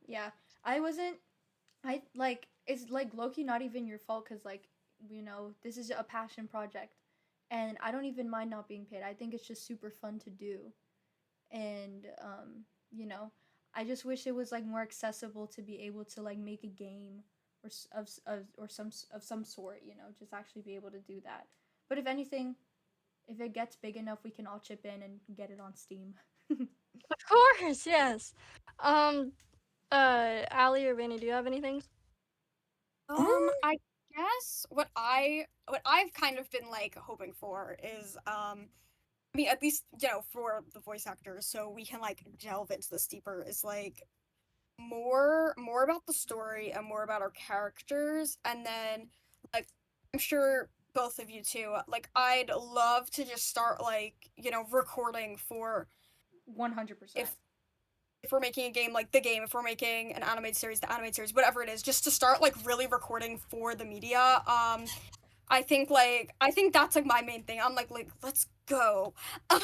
Yeah, I wasn't. I like it's like Loki. Not even your fault, cause like this is a passion project, and I don't even mind not being paid. I think it's just super fun to do, and you know, I just wish it was like more accessible to be able to like make a game or some sort. Just actually be able to do that. But if anything, if it gets big enough, we can all chip in and get it on Steam. Of course, yes. Um, Ali or Vanny, do you have anything? Mm, I guess what I've kind of been like hoping for is I mean at least for the voice actors so we can like delve into this deeper is like more about the story and more about our characters and then like I'm sure both of you too like I'd love to just start like recording for 100%. if if we're making a game like the game, if we're making an animated series, the animated series, whatever it is, just to start like really recording for the media. I think that's like my main thing. I'm like let's go. Um,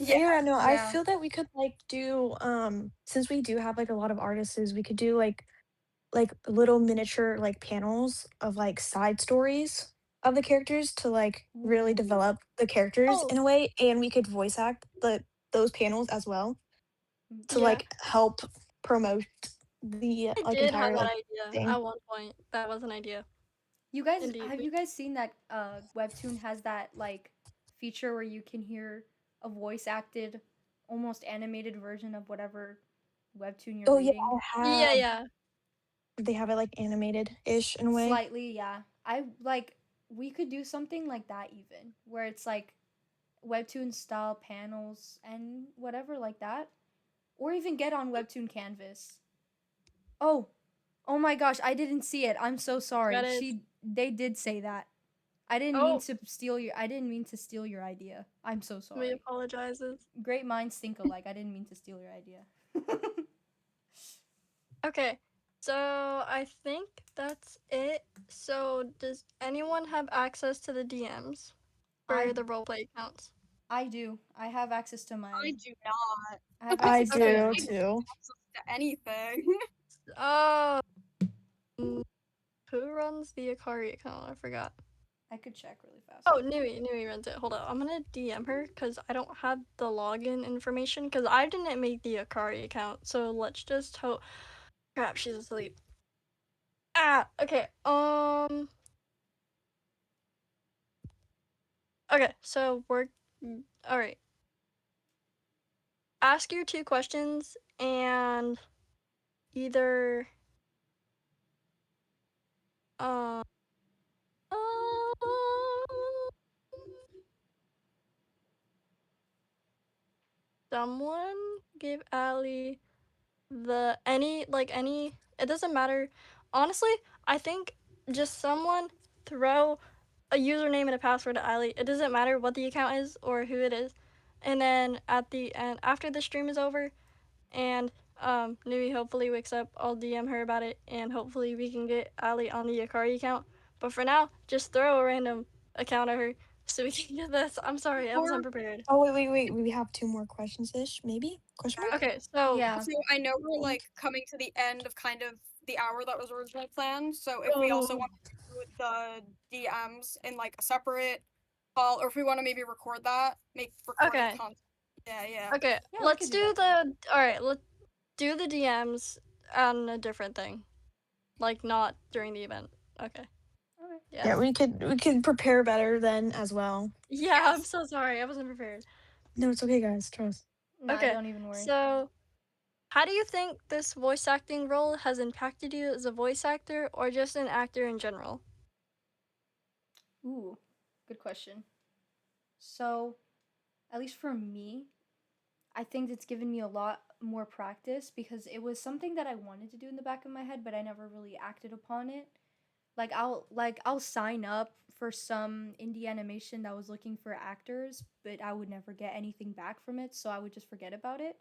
yeah. yeah, no, I Yeah. feel that we could like do since we do have like a lot of artists, we could do like little miniature like panels of like side stories of the characters to like really Ooh. develop the characters Oh, in a way, and we could voice act those panels as well to yeah. like help promote the I like did have entire that like idea thing. at one point. That was an idea. You guys, Indeed. have you guys seen that Webtoon has that like feature where you can hear a voice acted, almost animated version of whatever Webtoon you're Oh yeah, reading? I Yeah, have. yeah. They have it like animated ish in a way. Slightly, yeah. I like we could do something like that even, where it's like webtoon style panels and whatever like that, or even get on webtoon canvas. Oh, oh my gosh, I didn't see it. I'm so sorry. Got it. They did say that. Oh, I didn't mean to steal your idea. I'm so me sorry. apologizes. Great minds think alike. I didn't mean to steal your idea. Okay, so I think that's it. So does anyone have access to the DMs I for the roleplay accounts? I do. I have access to I my do not. I have I access to Okay. do I don't everyone's. too. have access to anything. Uh, mm, who runs the Akari account? I forgot. I could check really fast. Oh, Nui runs it. Hold on, I'm gonna DM her because I don't have the login information because I didn't make the Akari account. So let's just hope. Crap, she's asleep. Ah, okay. Okay, so we're all right. Ask your 2 questions and either um someone give Ali the any it doesn't matter. Honestly, I think just someone throw a username and a password to Ali. It doesn't matter what the account is or who it is. And then at the end after the stream is over and Nui hopefully wakes up, I'll DM her about it and hopefully we can get Ali on the Akari account. But for now, just throw a random account at her so we can get this. I'm sorry, I was Or unprepared. Oh wait. We have two more questions ish, maybe? Question mark? Okay, so Yeah. so I know we're Think. like coming to the end of kind of the hour that was originally planned. So if we also oh, want to do the DMs in like a separate call, or if we want to maybe record that, make recorded okay. content. Yeah, yeah. Okay, Yeah, we let's could do do that too. the all right, let's do the DMs on a different thing. Like not during the event. Okay. Okay. Yeah. Yeah, we could prepare better then as well. Yeah, I'm Yes. so sorry. I wasn't prepared. No, it's okay, guys. Trust. Nah, Okay. don't even worry. So, how do you think this voice acting role has impacted you as a voice actor or just an actor in general? Ooh, good question. So, at least for me, I think it's given me a lot more practice because it was something that I wanted to do in the back of my head, but I never really acted upon it. I'll sign up for some indie animation that was looking for actors, but I would never get anything back from it, so I would just forget about it.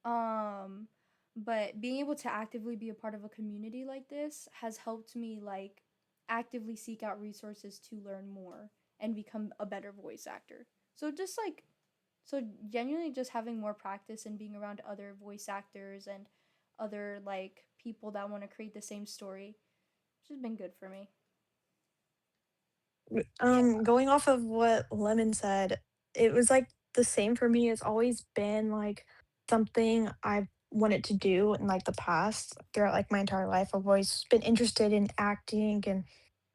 Um but being able to actively be a part of a community like this has helped me like actively seek out resources to learn more and become a better voice actor. So just like so genuinely just having more practice and being around other voice actors and other like people that want to create the same story, which has been good for me. Yeah. Going off of what Lemon said, it was like the same for me. It's always been like something I've wanted to do in like the past throughout like my entire life. I've always been interested in acting and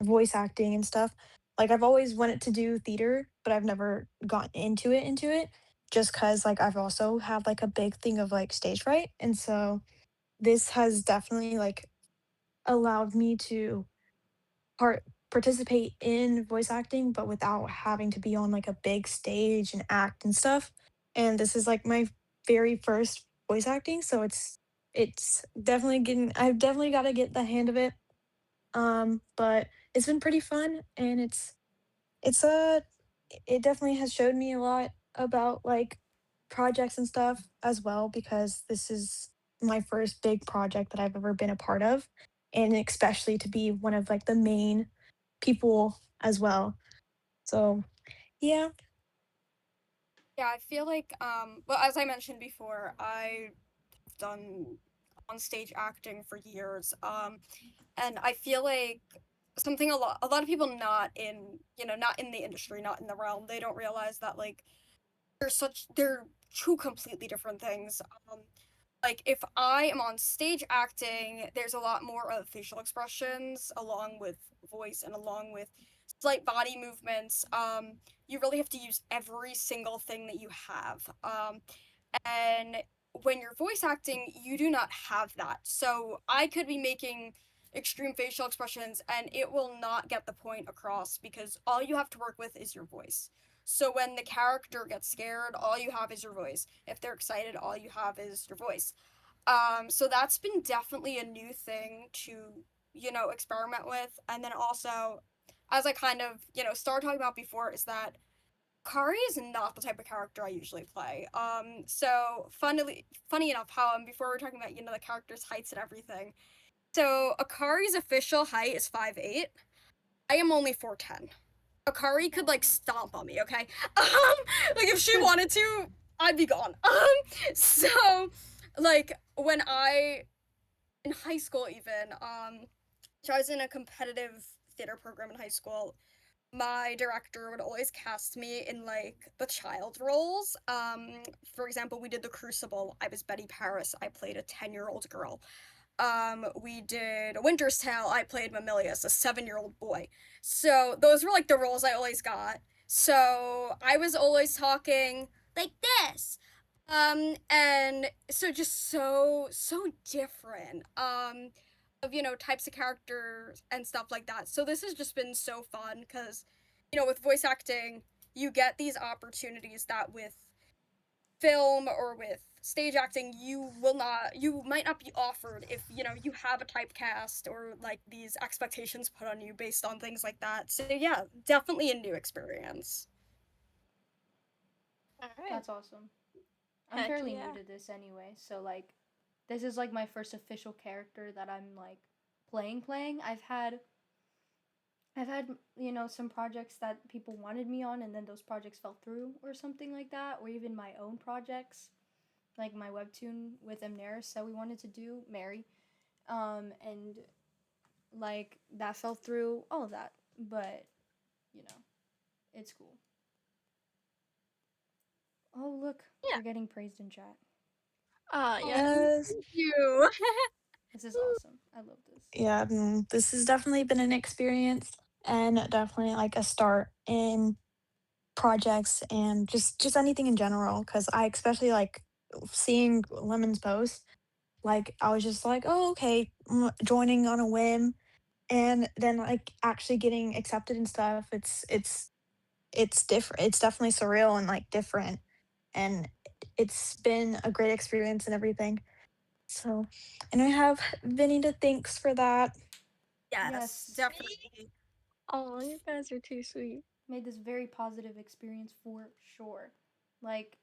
voice acting and stuff. Like I've always wanted to do theater, but I've never gotten into it just cuz like I've also had like a big thing of like stage fright. And so this has definitely like allowed me to participate in voice acting, but without having to be on like a big stage and act and stuff. And this is like my very first voice acting, so it's definitely getting I've definitely got to get the hand of it. But it's been pretty fun and it's a it definitely has showed me a lot about like projects and stuff as well because this is my first big project that I've ever been a part of and especially to be one of like the main people as well. So, yeah. Yeah, I feel like well, as I mentioned before, I've done on stage acting for years. And I feel like something a lot of people not in, not in the industry, not in the realm, they don't realize that like they're two completely different things. Like if I am on stage acting, there's a lot more of facial expressions along with voice and along with slight body movements. You really have to use every single thing that you have. And when you're voice acting, you do not have that. So I could be making extreme facial expressions, and it will not get the point across because all you have to work with is your voice. So when the character gets scared, all you have is your voice. If they're excited, all you have is your voice. So that's been definitely a new thing to, experiment with. And then also, as I kind of, started talking about before, is that Kari is not the type of character I usually play. So funny enough, how before we are talking about the character's heights and everything. So Akari's official height is 5'8". I am only 4'10". Akari could like stomp on me, okay? Like if she wanted to, I'd be gone. So like when I in high school even, so I was in a competitive theater program in high school. My director would always cast me in like the child roles. For example, we did The Crucible. I was Betty Paris. I played a 10-year-old girl. We did A Winter's Tale. I played Mamilius, a 7-year-old boy. So those were like the roles I always got. So I was always talking like this. And so just so different. Of types of characters and stuff like that. So this has just been so fun because with voice acting, you get these opportunities that with film or with stage acting you might not be offered if you have a typecast or like these expectations put on you based on things like that. So yeah, definitely a new experience. All right. That's awesome. I'm Heck fairly new yeah. to this anyway, so like this is like my first official character that I'm like playing. I've had some projects that people wanted me on and then those projects fell through or something like that, or even my own projects like my webtoon with Amneris that we wanted to do, Mary. And like that fell through, all of that. But, you know, it's cool. Oh, look, Yeah. we're getting praised in chat. Yeah. Yes. Thank you. This is awesome. I love this. Yeah, this has definitely been an experience and definitely like a start in projects and just anything in general. Because I especially like seeing Lemon's post, like I was just like, oh, okay, joining on a whim, and then like actually getting accepted and stuff. It's different. It's definitely surreal and like different, and it's been a great experience and everything. So, and I have Vinny to thanks for that. Yes, Yes, definitely. Oh, you guys are too sweet. made this very positive experience for sure. Like,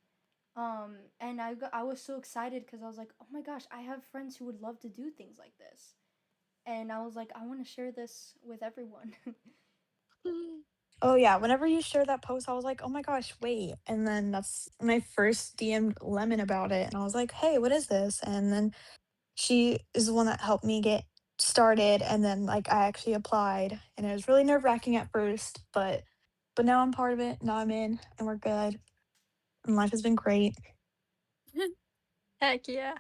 and I was so excited because I was like, oh my gosh, I have friends who would love to do things like this. And I was like, I want to share this with everyone. Oh yeah, whenever you shared that post, I was like, "Oh my gosh, wait." And then that's when I first DM'd Lemon about it, and I was like, "Hey, what is this?" And then she is the one that helped me get started, and then like I actually applied, and it was really nerve-wracking at first, but now I'm part of it. Now I'm in, and we're good, and life has been great. Heck yeah.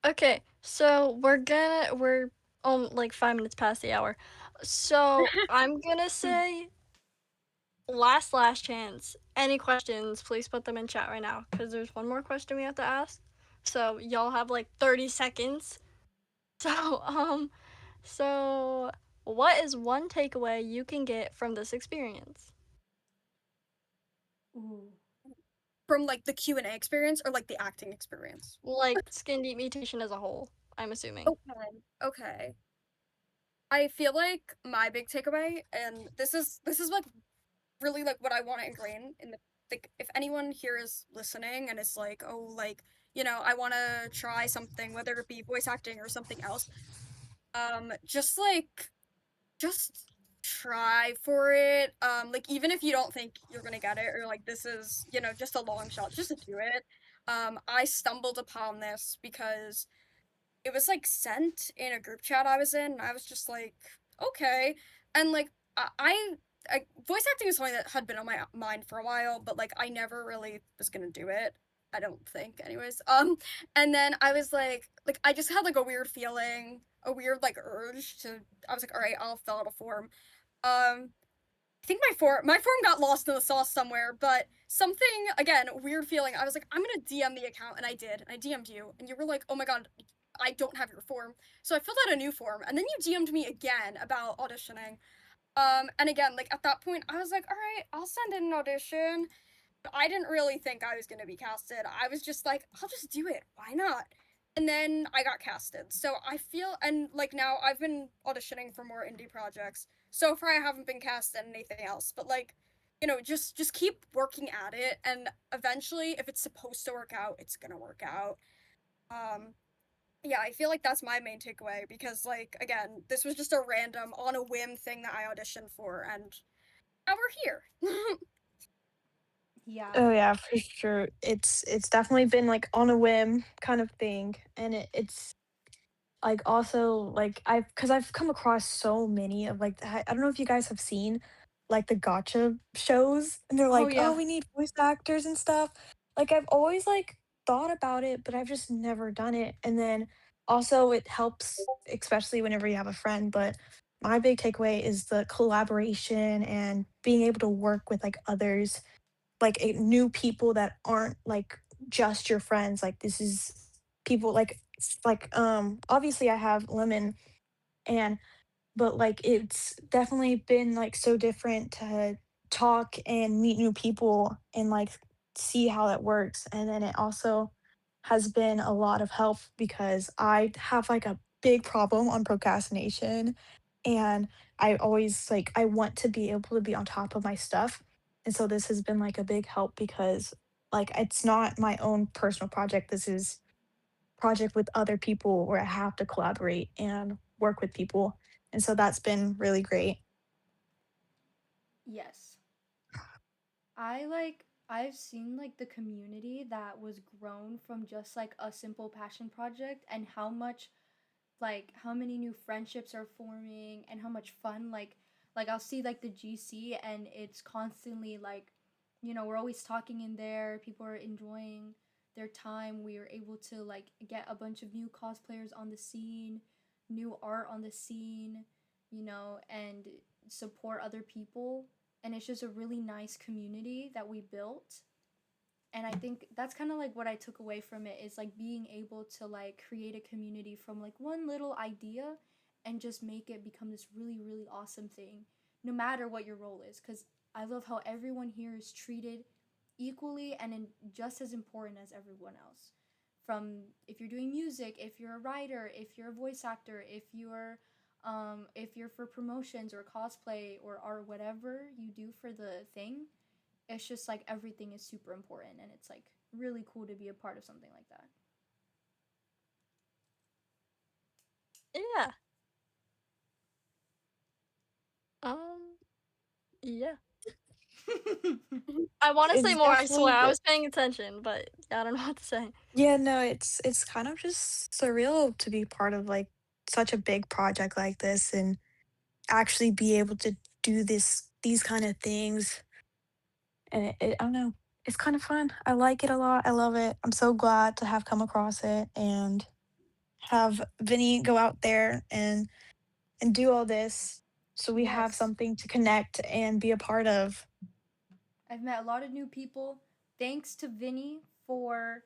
Okay, so we're like 5 minutes past the hour. So I'm gonna say last chance. Any questions, please put them in chat right now. Cause there's one more question we have to ask. So y'all have like 30 seconds. So so what is one takeaway you can get from this experience? Ooh. From like the Q&A experience or like the acting experience? Like Skin Deep Mutation as a whole, I'm assuming. Okay. I feel like my big takeaway, and this is like really like what I want to ingrain in the like if anyone here is listening and is like, oh, like, I want to try something, whether it be voice acting or something else, just like just try for it. Like even if you don't think you're gonna get it or like this is, just a long shot, just to do it. I stumbled upon this because it was like sent in a group chat I was in, and I was just like, okay. And like I voice acting was something that had been on my mind for a while, but like I never really was gonna do it. I don't think, anyways. And then I was like I just had like a weird feeling, a weird like urge to. I was like, all right, I'll fill out a form. Um, I think my form got lost in the sauce somewhere, but something again, weird feeling. I was like, I'm gonna DM the account, and I did. And I DM'd you, and you were like, oh my god, I don't have your form. So I filled out a new form, and then you DM'd me again about auditioning. And again, like at that point, I was like, all right, I'll send in an audition. But I didn't really think I was gonna be casted. I was just like, I'll just do it. Why not? And then I got casted. So I feel, and like now I've been auditioning for more indie projects. So far, I haven't been cast in anything else. But like, just keep working at it, and eventually, if it's supposed to work out, it's gonna work out. Um, yeah, I feel like that's my main takeaway because, like, again, this was just a random, on a whim thing that I auditioned for, and now we're here. Yeah. Oh yeah, for sure. It's definitely been like on a whim kind of thing, and it's like also like I've come across so many of like I don't know if you guys have seen like the gotcha shows, and they're Oh like, oh, yeah. we need voice actors and stuff. Like I've always like thought about it, but I've just never done it. And then also it helps, especially whenever you have a friend. But my big takeaway is the collaboration and being able to work with like others, like new people that aren't like just your friends. Like this is people like obviously I have Lemon, and but like it's definitely been like so different to talk and meet new people and like see how that works. And then it also has been a lot of help because I have like a big problem on procrastination, and I always like I want to be able to be on top of my stuff. And so this has been like a big help because like it's not my own personal project. This is project with other people where I have to collaborate and work with people. And so that's been really great. Yes. I've seen like the community that was grown from just like a simple passion project, and how much, like how many new friendships are forming and how much fun, like I'll see like the GC, and it's constantly like, we're always talking in there, people are enjoying their time, we are able to like get a bunch of new cosplayers on the scene, new art on the scene, and support other people, and it's just a really nice community that we built. And I think that's kind of like what I took away from it, is like being able to like create a community from like one little idea and just make it become this really really awesome thing, no matter what your role is, cuz I love how everyone here is treated equally and just as important as everyone else. From if you're doing music, if you're a writer, if you're a voice actor, if you're for promotions or cosplay or art, whatever you do for the thing, it's just like everything is super important, and it's like really cool to be a part of something like Yeah. Um, yeah. that. I want to say It's more, I definitely swear. I the was paying attention, but I don't know what to say. yeah, no, it's kind of just surreal to be part of like such a big project like this and actually be able to do these kind of things. And I don't know, it's kind of fun. I like it a lot. I love it. I'm so glad to have come across it and have Vinny go out there and do all this so we have Yes, something to connect and be a part of. I've met a lot of new people thanks to Vinny for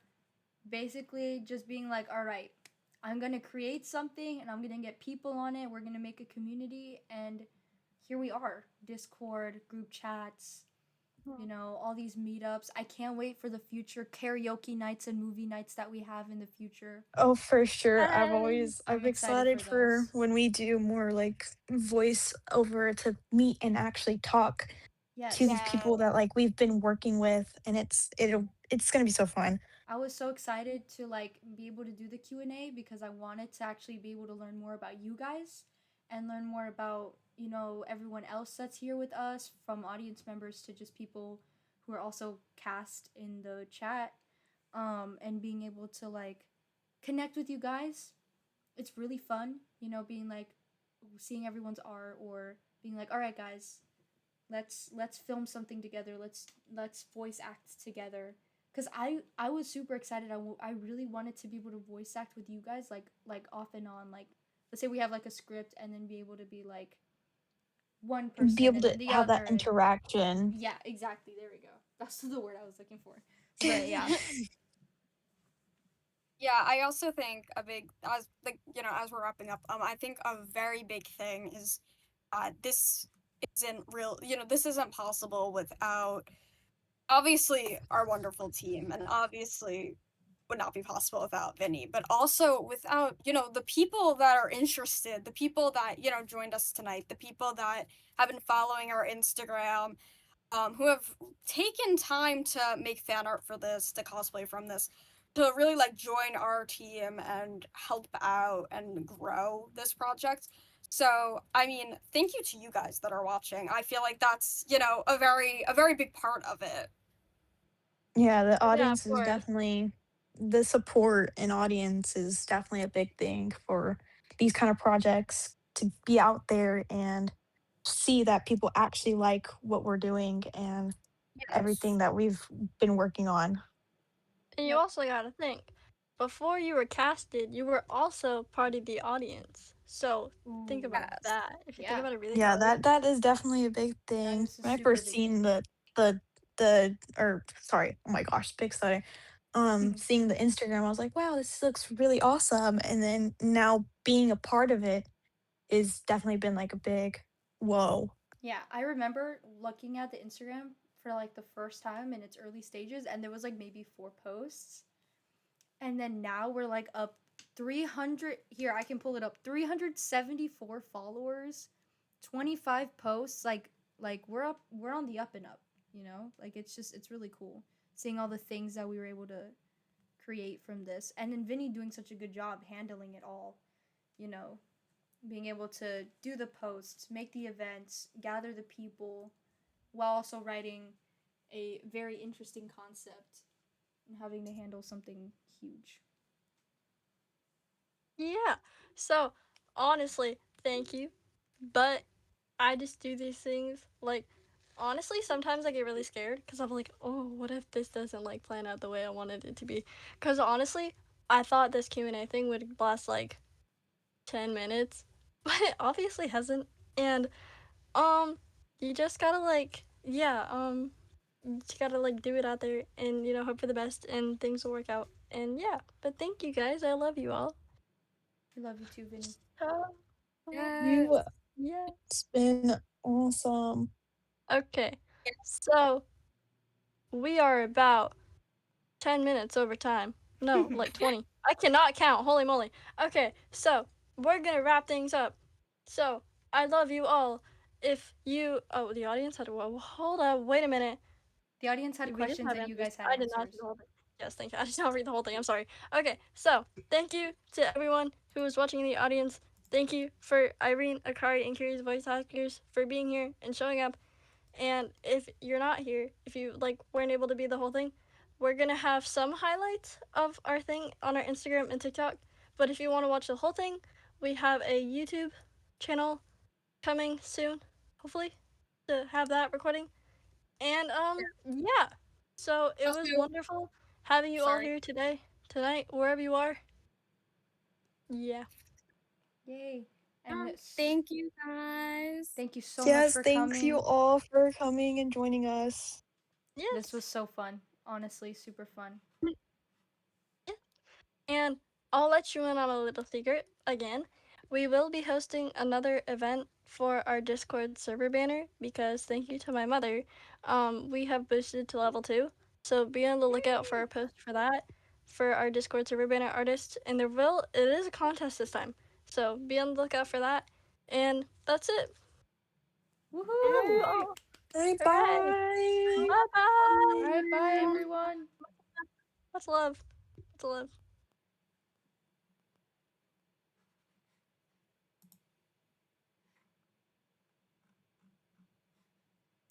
basically just being like, all right, I'm gonna create something and I'm gonna get people on it, we're gonna make a community, and here we are. Discord, group chats, all these meetups. I can't wait for the future karaoke nights and movie nights that we have in the future. Oh, for sure. Hey. I'm I'm excited excited for for those. when we do more like voice over to meet and actually talk to these Yes. people that like we've been working with, and it's gonna be so fun. I was so excited to like be able to do the Q&A because I wanted to actually be able to learn more about you guys and learn more about, everyone else that's here with us, from audience members to just people who are also cast in the chat, and being able to like connect with you guys. It's really fun, being like seeing everyone's art, or being like, "All right, guys, let's film something together, let's voice act together." Because I was super excited. I really wanted to be able to voice act with you guys, like off and on, like let's say we have like a script, and then be able to be like one Be person able and to then the have that other. interaction. Yeah, exactly, there we go, that's the word I was looking for. But yeah. Yeah, I also think a big as like as we're wrapping up, I think a very big thing is this isn't real this isn't possible without obviously our wonderful team, and obviously would not be possible without Vinny, but also without, the people that are interested, the people that, joined us tonight, the people that have been following our Instagram, who have taken time to make fan art for this, to cosplay from this, to really like join our team and help out and grow this project. So, I mean, thank you to you guys that are watching. I feel like that's, a very big part of it. Yeah, the Yeah, of audience is course. definitely the support and audience is definitely a big thing for these kind of projects to be out there and see that people actually like what we're doing and everything Yes. that we've been working on. And you Yep. also gotta think, before you were casted, you were also part of the audience. So think Ooh. about Yes. that. If you think Yeah. about it really Yeah, hard. that is definitely a big That thing. is a When I super first big seen thing. the or sorry, oh my gosh, big stutter. Seeing the Instagram, I was like, wow, this looks really awesome. And then now being a part of it is definitely been like a big whoa. Yeah, I remember looking at the Instagram for like the first time in its early stages, and there was like maybe 4 posts, and then now we're like up 300. Here, I can pull it up. 374 followers, 25 posts. Like we're up. We're on the up and up. You know, like it's really cool seeing all the things that we were able to create from this, and then Vinny doing such a good job handling it all. You know, being able to do the posts, make the events, gather the people, while also writing a very interesting concept and having to handle something huge. Yeah. So honestly, thank you. But I just do these things like honestly sometimes I get really scared because I'm like, oh, what if this doesn't like plan out the way I wanted it to be? Because honestly, I thought this Q&A thing would last like 10 minutes, but it obviously hasn't. And um, you just gotta like, yeah, you just gotta like do it out there and hope for the best and things will work out. And yeah, but thank you guys. I love you all. We love you too, Vinny. So, Yes. You yeah. it's been awesome. Okay. So we are about 10 minutes over time. No, like 20. I cannot count. Holy moly. Okay, so we're gonna wrap things up. So I love you all. If you, oh, the audience had, well, hold up, wait a minute. The audience had We didn't questions have and you answers. guys had I did not see answers. the whole thing. Yes, thank you. I did not read the whole thing. I'm sorry. Okay, so thank you to everyone who was watching in the audience. Thank you for Irene, Akari, and Kiri's voice actors for being here and showing up. And if you're not here, if you like weren't able to be the whole thing, we're gonna have some highlights of our thing on our Instagram and TikTok. But if you want to watch the whole thing, we have a YouTube channel coming soon, hopefully, to have that recording. And yeah. So it Also, was wonderful having you all sorry. here today, tonight, wherever you are. Yeah. Yay. And Thank you guys. thank you so much Yes, for thanks you coming. all for coming and joining us. This was Yes. so fun. Honestly, super fun. Yeah. And I'll let you in on a little secret again. We will be hosting another event for our Discord server banner because thank you to my mother, we have boosted to level 2. So be on the lookout for Yay. a post for that for our Discord server banner artist. And it is a contest this time. So be on the lookout for that. And that's it. Love you Woohoo! Yay. all. Bye Okay. bye. Bye bye. Alright, bye everyone. Much love. Much love.